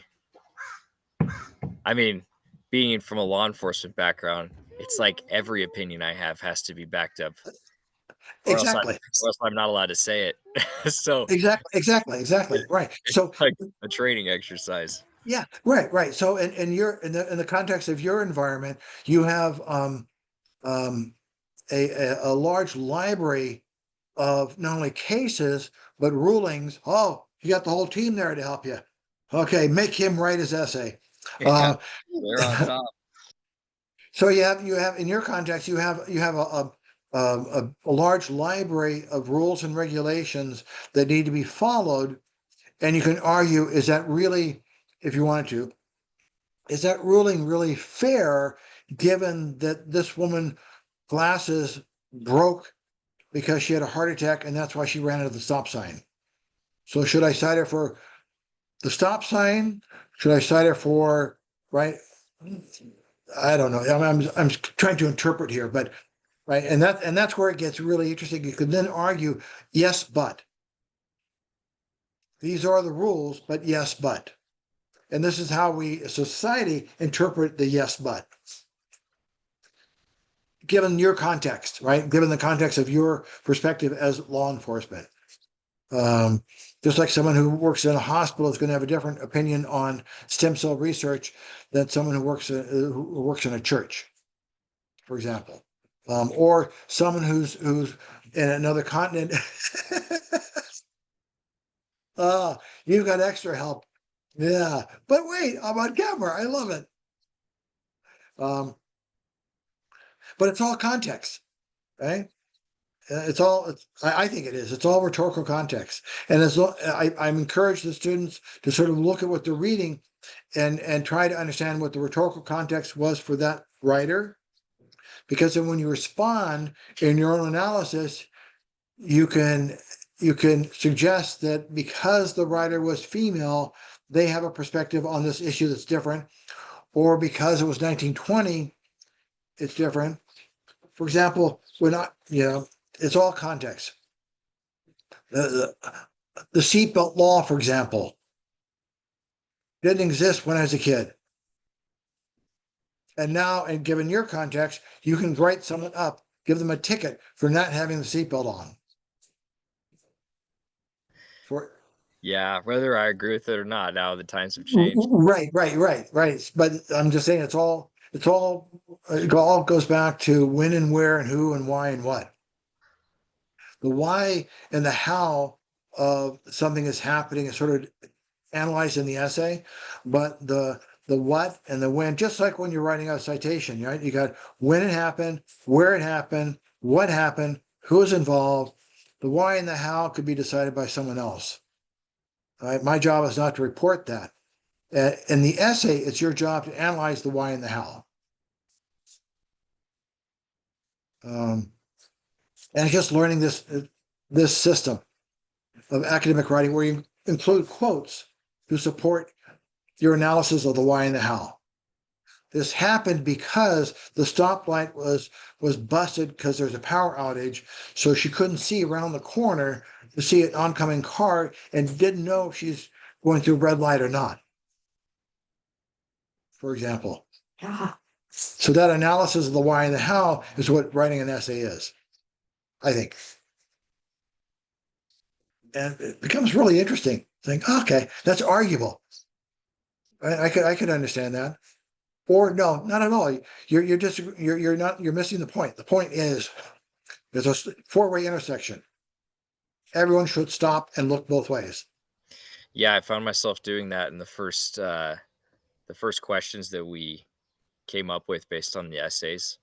I mean, being from a law enforcement background, it's like every opinion I have has to be backed up, Exactly. or else I'm not allowed to say it. So Exactly. Right. it's So like a training exercise. yeah, right. So in the context of your environment, you have um, a large library of not only cases but rulings. Oh, you got the whole team there to help you. Okay, make him write his essay. Yeah, Uh, they're on top. so you have in your context you have a large library of rules and regulations that need to be followed, and you can argue, is that really, if you wanted to, is that ruling really fair given that this woman glasses broke because she had a heart attack and that's why she ran into the stop sign? So should I cite her for the stop sign? Should I cite her for, right? I don't know. I'm trying to interpret here, but right, and that's where it gets really interesting. You could then argue, yes, but these are the rules, but yes, but. And this is how we, as society, interpret the yes, but. Given your context, right? Given the context of your perspective as law enforcement. Um, just like someone who works in a hospital is going to have a different opinion on stem cell research than someone who works in a church, for example, or someone who's in another continent. You've got extra help. Yeah, but wait, I'm on camera. I love it. Um, but it's all context, right? I think it is. It's all rhetorical context. And I'm encouraged the students to sort of look at what they're reading and try to understand what the rhetorical context was for that writer. Because then when you respond in your own analysis, you can suggest that because the writer was female, they have a perspective on this issue that's different, or because it was 1920, it's different. For example, it's all context. The seatbelt law, for example, didn't exist when I was a kid. And now, and given your context, you can write someone up, give them a ticket for not having the seatbelt on. Yeah, whether I agree with it or not, now the times have changed. Right. But I'm just saying it all goes back to when and where and who and why and what. The why and the how of something is happening is sort of analyzed in the essay, but the what and the when, just like when you're writing a citation, right? You got when it happened, where it happened, what happened, who's involved. The why and the how could be decided by someone else. Right? My job is not to report that. In the essay, it's your job to analyze the why and the how. Um, and just learning this system of academic writing where you include quotes to support your analysis of the why and the how. This happened because the stoplight was busted because there's a power outage, so she couldn't see around the corner to see an oncoming car and didn't know if she's going through a red light or not, for example. So that analysis of the why and the how is what writing an essay is, I think. And it becomes really interesting. Think, okay, that's arguable. I could understand that. Or no, not at all. You're missing the point. The point is there's a four-way intersection. Everyone should stop and look both ways. Yeah, I found myself doing that in the first questions that we came up with based on the essays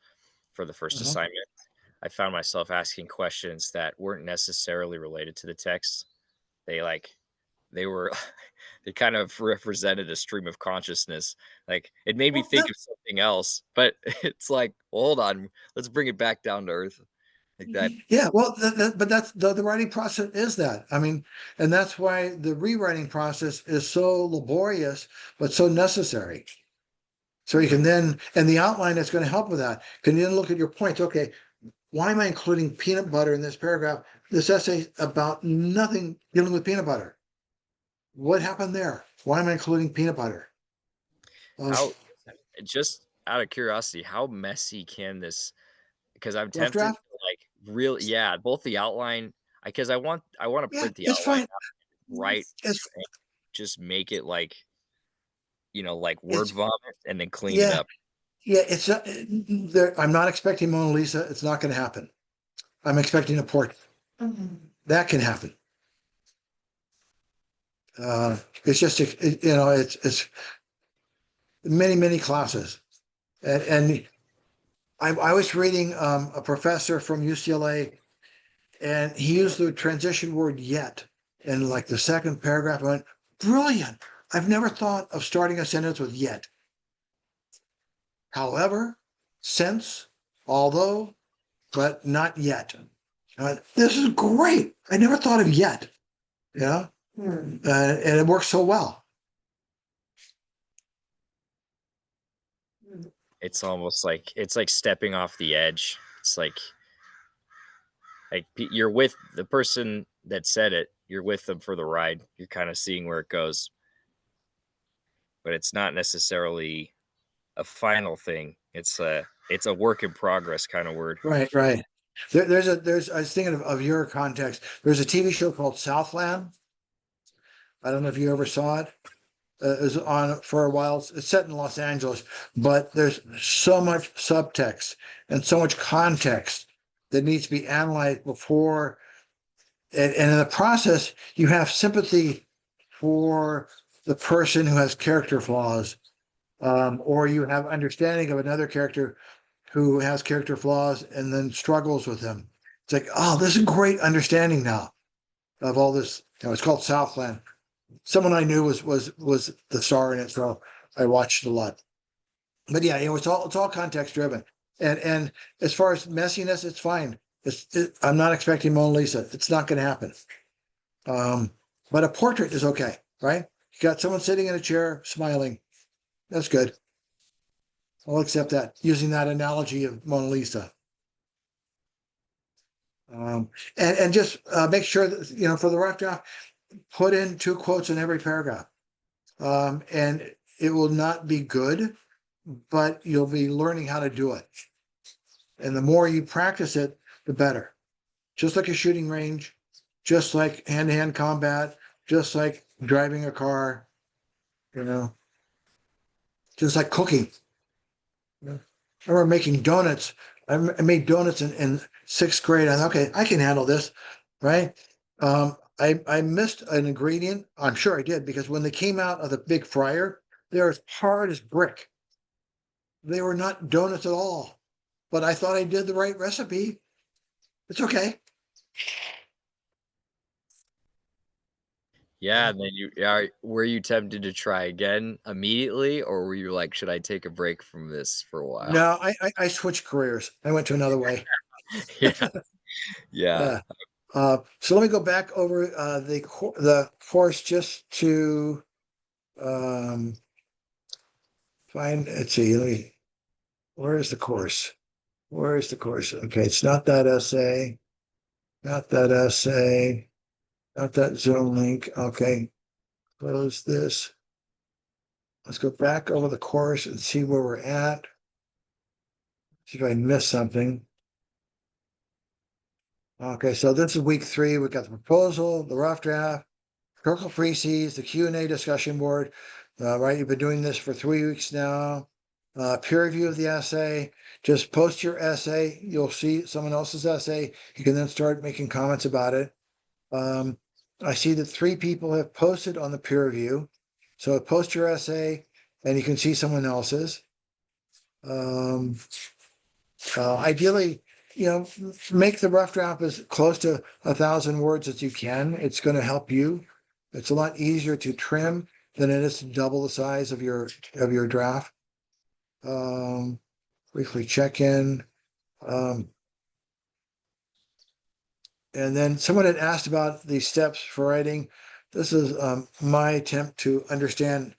for the first Uh-huh. assignment. I found myself asking questions that weren't necessarily related to the text. They like they were they kind of represented a stream of consciousness. Like it made me Well, think of something else, but it's like, well, hold on, let's bring it back down to earth. Like that. yeah, well, but that's the writing process is that. I mean, and that's why the rewriting process is so laborious, but so necessary. So you can then, and the outline that's going to help with that, can you then look at your points? Okay, why am I including peanut butter in this paragraph? This essay about nothing dealing with peanut butter. What happened there? Why am I including peanut butter? Uh, How just out of curiosity, how messy can this because I'm rough tempted draft? to like really yeah, both the outline because I want to Yeah, print the it's outline fine. out right It's and just make it like, like word it's vomit and then clean it yeah, up. yeah. It's not, there. I'm not expecting Mona Lisa. It's not going to happen. I'm expecting a portrait. That can happen. It's just it's many classes, and I was reading a professor from UCLA, and he used the transition word yet in like the second paragraph. I went, brilliant. I've never thought of starting a sentence with yet. However, since, although, but not yet. This is great. I never thought of yet. Yeah. And it works so well. It's like stepping off the edge. It's like you're with the person that said it. You're with them for the ride. You're kind of seeing where it goes, but it's not necessarily a final thing. It's a work in progress kind of word. Right. I was thinking of your context. There's a TV show called Southland. I don't know if you ever saw it. It was on for a while. It's set in Los Angeles, but there's so much subtext and so much context that needs to be analyzed before. And in the process, you have sympathy for the person who has character flaws, or you have understanding of another character who has character flaws and then struggles with them. It's like, oh, this is great understanding now of all this. It's called Southland. Someone I knew was the star in it, so I watched a lot. But yeah, it's all context driven. And as far as messiness, it's fine. I'm not expecting Mona Lisa. It's not going to happen. Um, but a portrait is okay, right? You got someone sitting in a chair smiling. That's good. I'll accept that. Using that analogy of Mona Lisa. And just make sure that for the rough draft, put in 2 quotes in every paragraph. And it will not be good, but you'll be learning how to do it. And the more you practice it, the better. Just like a shooting range, just like hand-to-hand combat, just like driving a car, you know, just like cooking. I remember making donuts. I made donuts in sixth grade. I thought, okay, I can handle this, right? I missed an ingredient. I'm sure I did because when they came out of the big fryer, they're as hard as brick. They were not donuts at all. But I thought I did the right recipe. It's okay. Yeah, and then were you tempted to try again immediately, or were you like, should I take a break from this for a while? No, I switched careers. I went to another way. Yeah, yeah. Yeah. So let me go back over the course just to um, find. Let's see. Where is the course? Where is the course? Okay, it's not that essay. Not that essay. Not that Zoom link. Okay, close this. Let's go back over the course and see where we're at. See if I missed something. Okay, so this is week 3. We got the proposal, the rough draft, critical freezes, the Q&A discussion board. Right, you've been doing this for 3 weeks now. Peer review of the essay. Just post your essay. You'll see someone else's essay. You can then start making comments about it. I see that 3 people have posted on the peer review. So post your essay and you can see someone else's. Ideally, make the rough draft as close to 1,000 words as you can. It's going to help you. It's a lot easier to trim than it is to double the size of your draft. Briefly check in. And then someone had asked about the steps for writing. This is my attempt to understand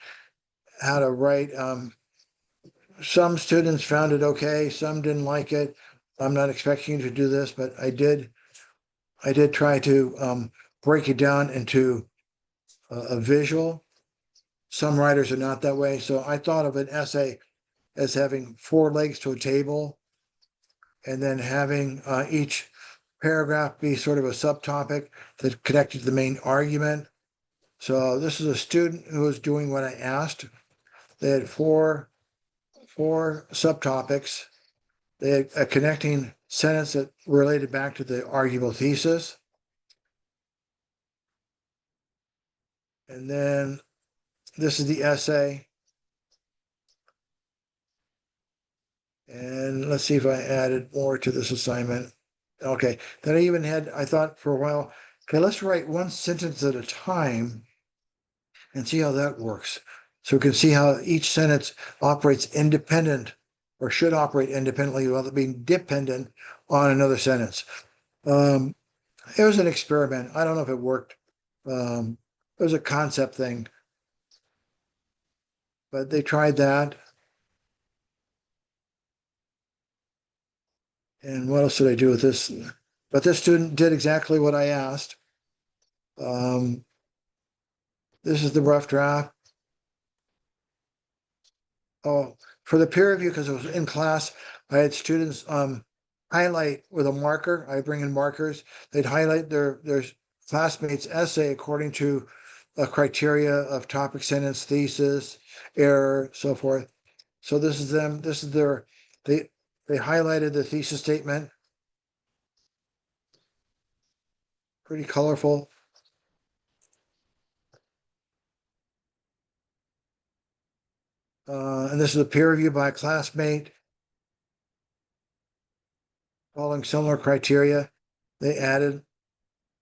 how to write. Some students found it okay, some didn't like it. I'm not expecting you to do this, but I did try to break it down into a visual. Some writers are not that way. So I thought of an essay as having 4 legs to a table and then having each paragraph be sort of a subtopic that connected to the main argument. So this is a student who was doing what I asked. They had four subtopics. They had a connecting sentence that related back to the arguable thesis. And then this is the essay. And let's see if I added more to this assignment. Okay, then I thought for a while, okay, let's write one sentence at a time and see how that works. So we can see how each sentence operates independent or should operate independently without being dependent on another sentence. It was an experiment. I don't know if it worked. It was a concept thing, but they tried that. And what else did I do with this? But this student did exactly what I asked. This is the rough draft. Oh, for the peer review, because it was in class, I had students highlight with a marker. I bring in markers. They'd highlight their classmates' essay according to a criteria of topic, sentence, thesis, error, so forth. So this is them. This is they highlighted the thesis statement. Pretty colorful. And this is a peer review by a classmate following similar criteria. They added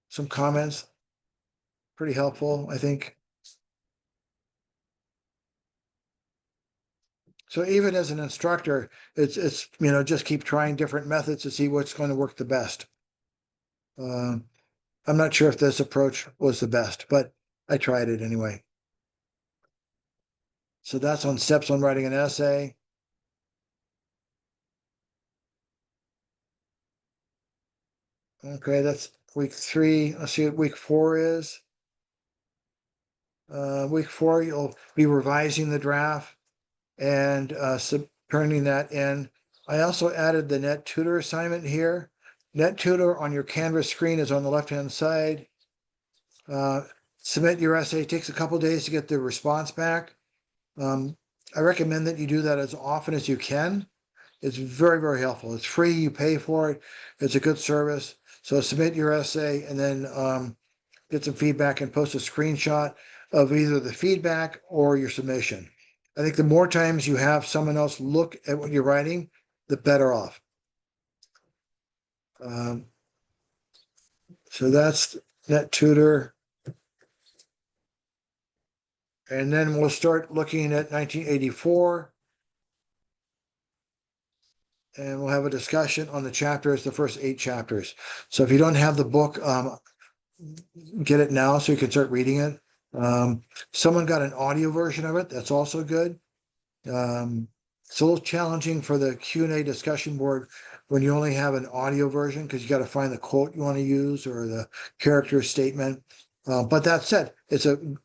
some comments. Pretty helpful, I think. So even as an instructor, it's just keep trying different methods to see what's going to work the best. I'm not sure if this approach was the best, but I tried it anyway. So that's on steps on writing an essay. Okay, that's week 3. Let's see what week 4 is. Week 4, you'll be revising the draft and turning that in. I also added the Net Tutor assignment here. Net Tutor on your Canvas screen is on the left-hand side. submit your essay. It takes a couple days to get the response back. I recommend that you do that as often as you can. It's very, very helpful. It's free. You pay for it. It's a good service. So submit your essay and then get some feedback and post a screenshot of either the feedback or your submission. I think the more times you have someone else look at what you're writing, the better off. So that's NetTutor. And then we'll start looking at 1984. And we'll have a discussion on the chapters, the first 8 chapters. So if you don't have the book, get it now so you can start reading it. Someone got an audio version of it. That's also good. It's a little challenging for the Q&A discussion board when you only have an audio version because you got to find the quote you want to use or the character statement. But that said,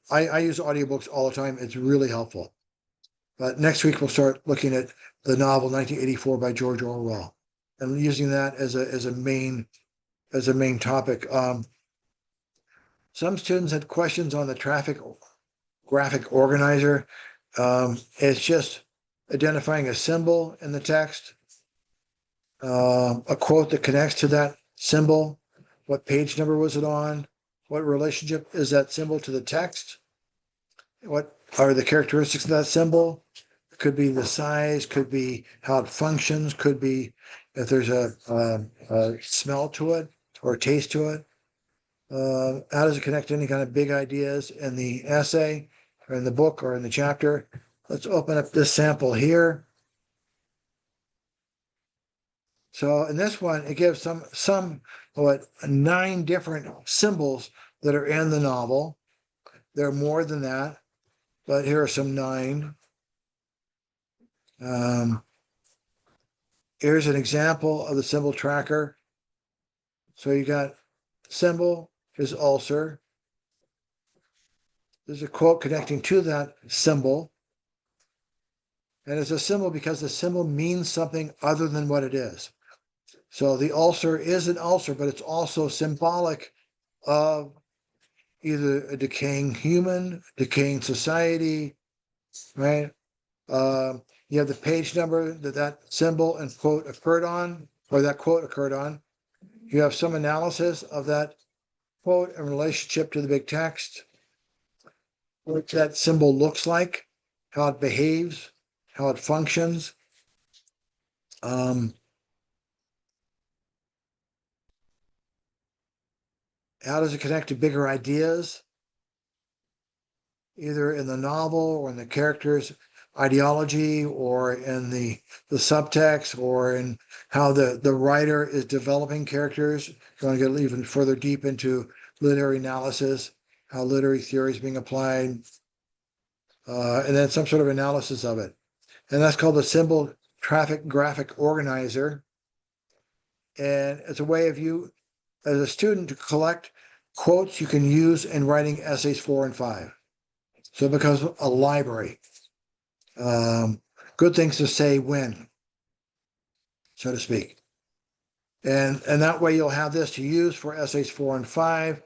I use audiobooks all the time. It's really helpful. But next week we'll start looking at the novel 1984 by George Orwell and using that as a main topic. Some students had questions on the traffic graphic organizer. It's just identifying a symbol in the text, a quote that connects to that symbol. What page number was it on? What relationship is that symbol to the text? What are the characteristics of that symbol? Could be the size, could be how it functions, could be if there's a smell to it or a taste to it. How does it connect to any kind of big ideas in the essay or in the book or in the chapter? Let's open up this sample here. So in this one, it gives some 9 different symbols that are in the novel. There are more than that, but here are some 9. Here's an example of the symbol tracker. So you got symbol is ulcer. There's a quote connecting to that symbol. And it's a symbol because the symbol means something other than what it is. So the ulcer is an ulcer, but it's also symbolic of either a decaying human, decaying society, right? You have the page number that symbol and quote occurred on, or that quote occurred on. You have some analysis of that quote in relationship to the big text, what that symbol looks like, how it behaves, how it functions. How does it connect to bigger ideas, either in the novel or in the character's ideology or in the subtext or in how the writer is developing characters? You want to get even further deep into literary analysis, how literary theory is being applied, and then some sort of analysis of it. And that's called the symbol traffic graphic organizer. And it's a way of you as a student to collect quotes you can use in writing essays 4 and 5. So it becomes a library. Good things to say when, so to speak. And that way you'll have this to use for essays 4 and 5.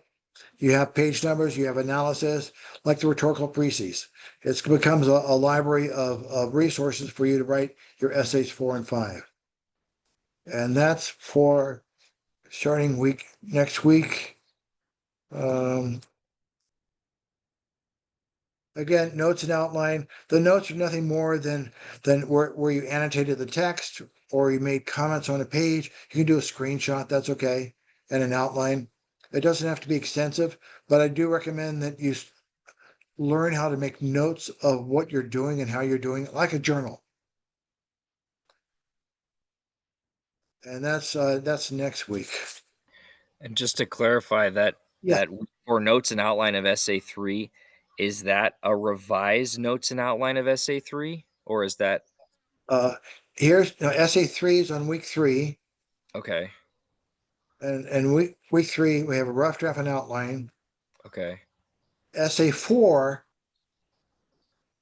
You have page numbers, you have analysis, like the rhetorical preces. It becomes a library of resources for you to write your essays 4 and 5. And that's for starting next week. Again, notes and outline. The notes are nothing more than where you annotated the text or you made comments on a page. You can do a screenshot, that's okay, and an outline. It doesn't have to be extensive, but I do recommend that you learn how to make notes of what you're doing and how you're doing it, like a journal. And that's next week. And just to clarify that Yeah. for notes and outline of essay 3, is that a revised notes and outline of essay 3, or is that Here's essay 3 is on week 3. okay? And week 3, we have a rough draft and outline. Okay. Essay 4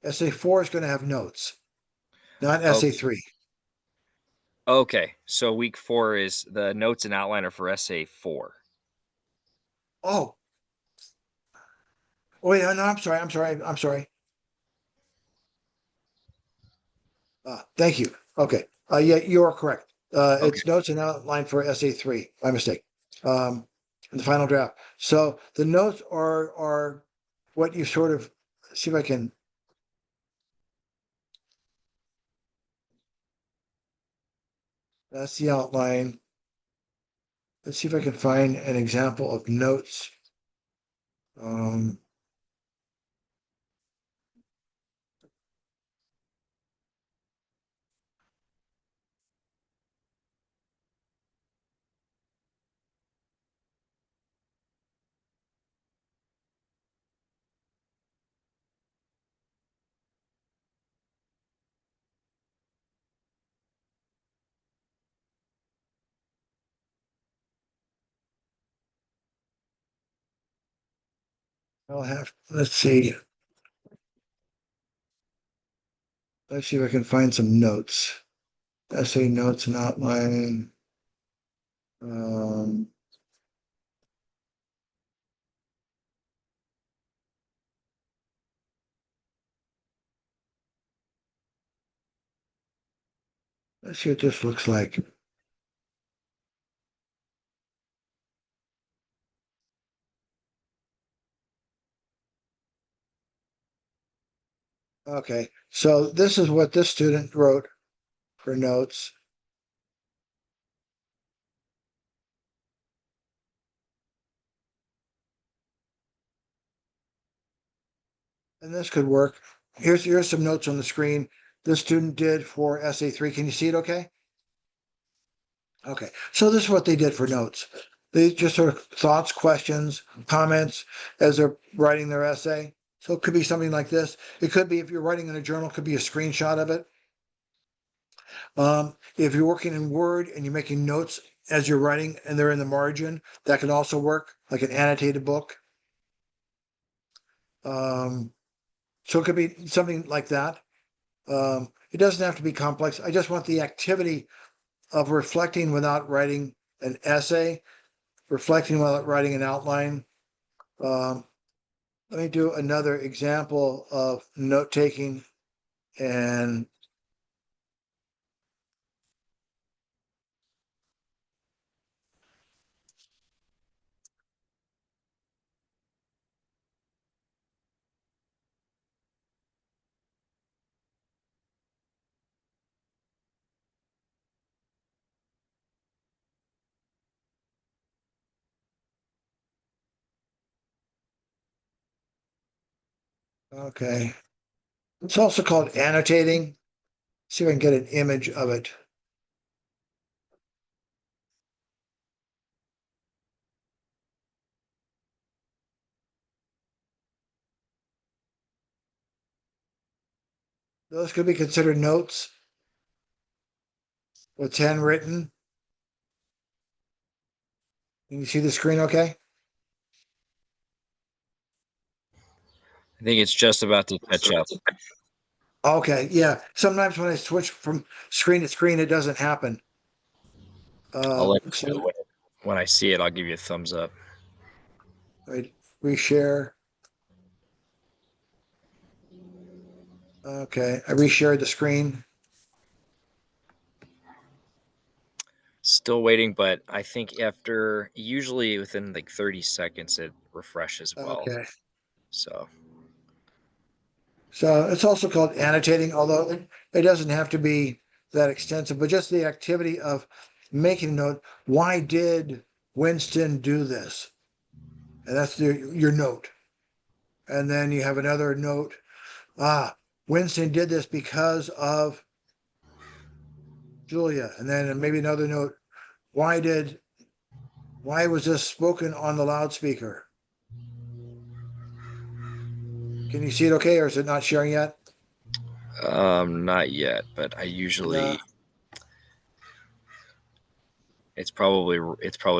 is going to have notes, not essay 3. Okay. So week 4 is the notes and outliner for essay 4. Oh, Oh, wait, no, I'm sorry. Thank you. Okay. Yeah, you are correct. Okay. It's notes and outline for SA3. My mistake. Um, in the final draft. So the notes are what you sort of see if I can. That's the outline. Let's see if I can find an example of notes. Um, I'll have. Let's see. Let's see if I can find some notes. Essay notes and outline. Um, let's see what this looks like. Okay, so this is what this student wrote for notes. And this could work. Here's some notes on the screen. This student did for SA3. Can you see it okay? Okay, so this is what they did for notes. They just sort of thoughts, questions, comments as they're writing their essay. So it could be something like this. It could be if you're writing in a journal, it could be a screenshot of it. If you're working in Word and you're making notes as you're writing and they're in the margin, that can also work, like an annotated book. Um, so it could be something like that. It doesn't have to be complex. I just want the activity of reflecting without writing an essay, reflecting without writing an outline. Um, Let me do another example of note taking and okay. It's also called annotating. See if I can get an image of it. Those could be considered notes. What's handwritten. Can you see the screen okay? I think it's just about to catch up. Okay, yeah. Sometimes when I switch from screen to screen, it doesn't happen. I'll let you know So when I see it. I'll give you a thumbs up. I reshare. Okay, I reshared the screen. Still waiting, but I think after usually within like 30 seconds it refreshes well. Okay, So so it's also called annotating, although it doesn't have to be that extensive, but just the activity of making a note. Why did Winston do this? And that's your note. And then you have another note. Ah, Winston did this because of Julia. And then maybe another note. Why did why was this spoken on the loudspeaker? Can you see it okay, or is it not sharing yet? not yet, but I Yeah. usually it's probably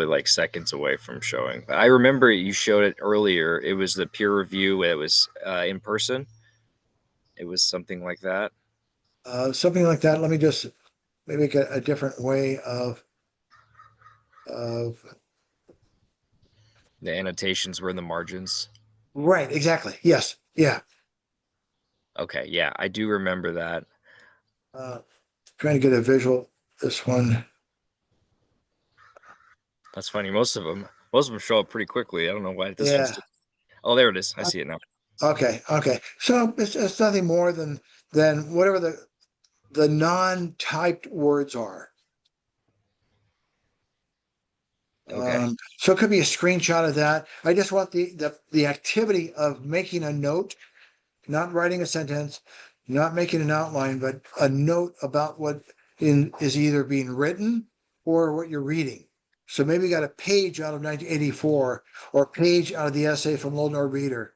like seconds away from showing. But I remember you showed it earlier. It was the peer review. It was in person. It was something like that. Something like that. Let me just maybe get a different way of The annotations were in the margins. Right, exactly. Yes. Yeah. Okay, yeah, I do remember that. Uh, Trying to get a visual. This one. That's funny. Most of them show up pretty quickly. I don't know why this one's Yeah. still. Oh, there it is. I see it now. Okay. Okay. So it's nothing more than whatever the non-typed words are. Okay. So it could be a screenshot of that. I just want the activity of making a note, not writing a sentence, not making an outline, but a note about what is either being written or what you're reading. So maybe you got a page out of 1984 or a page out of the essay from Lodnor Reader,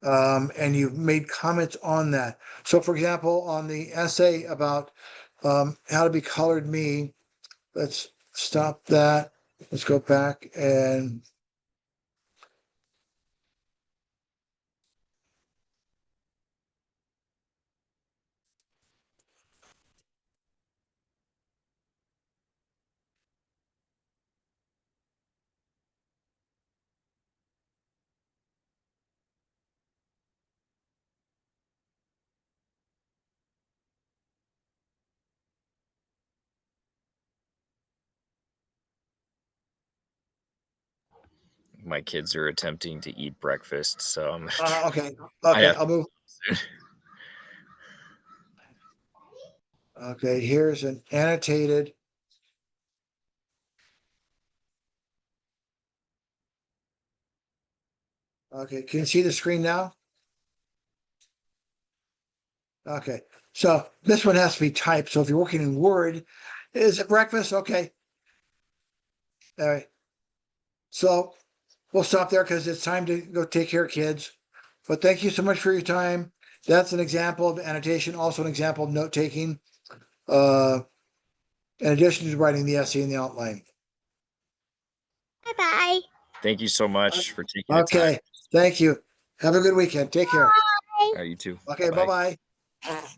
and you've made comments on that. So, for example, on the essay about how to be colored me, let's stop that. Let's go back and My kids are attempting to eat breakfast, so okay, I okay, have. I'll move. Okay, here's an annotated. Okay, can you see the screen now? Okay, so this one has to be typed. So if you're working in Word, is it breakfast? Okay, all right. So we'll stop there because it's time to go take care of kids. But thank you so much for your time. That's an example of annotation, also an example of note taking, uh, in addition to writing the essay and the outline. Bye bye. Thank you so much for taking the time. Okay, thank you. Have a good weekend. Take care. Bye. You too. Okay, Bye. bye bye.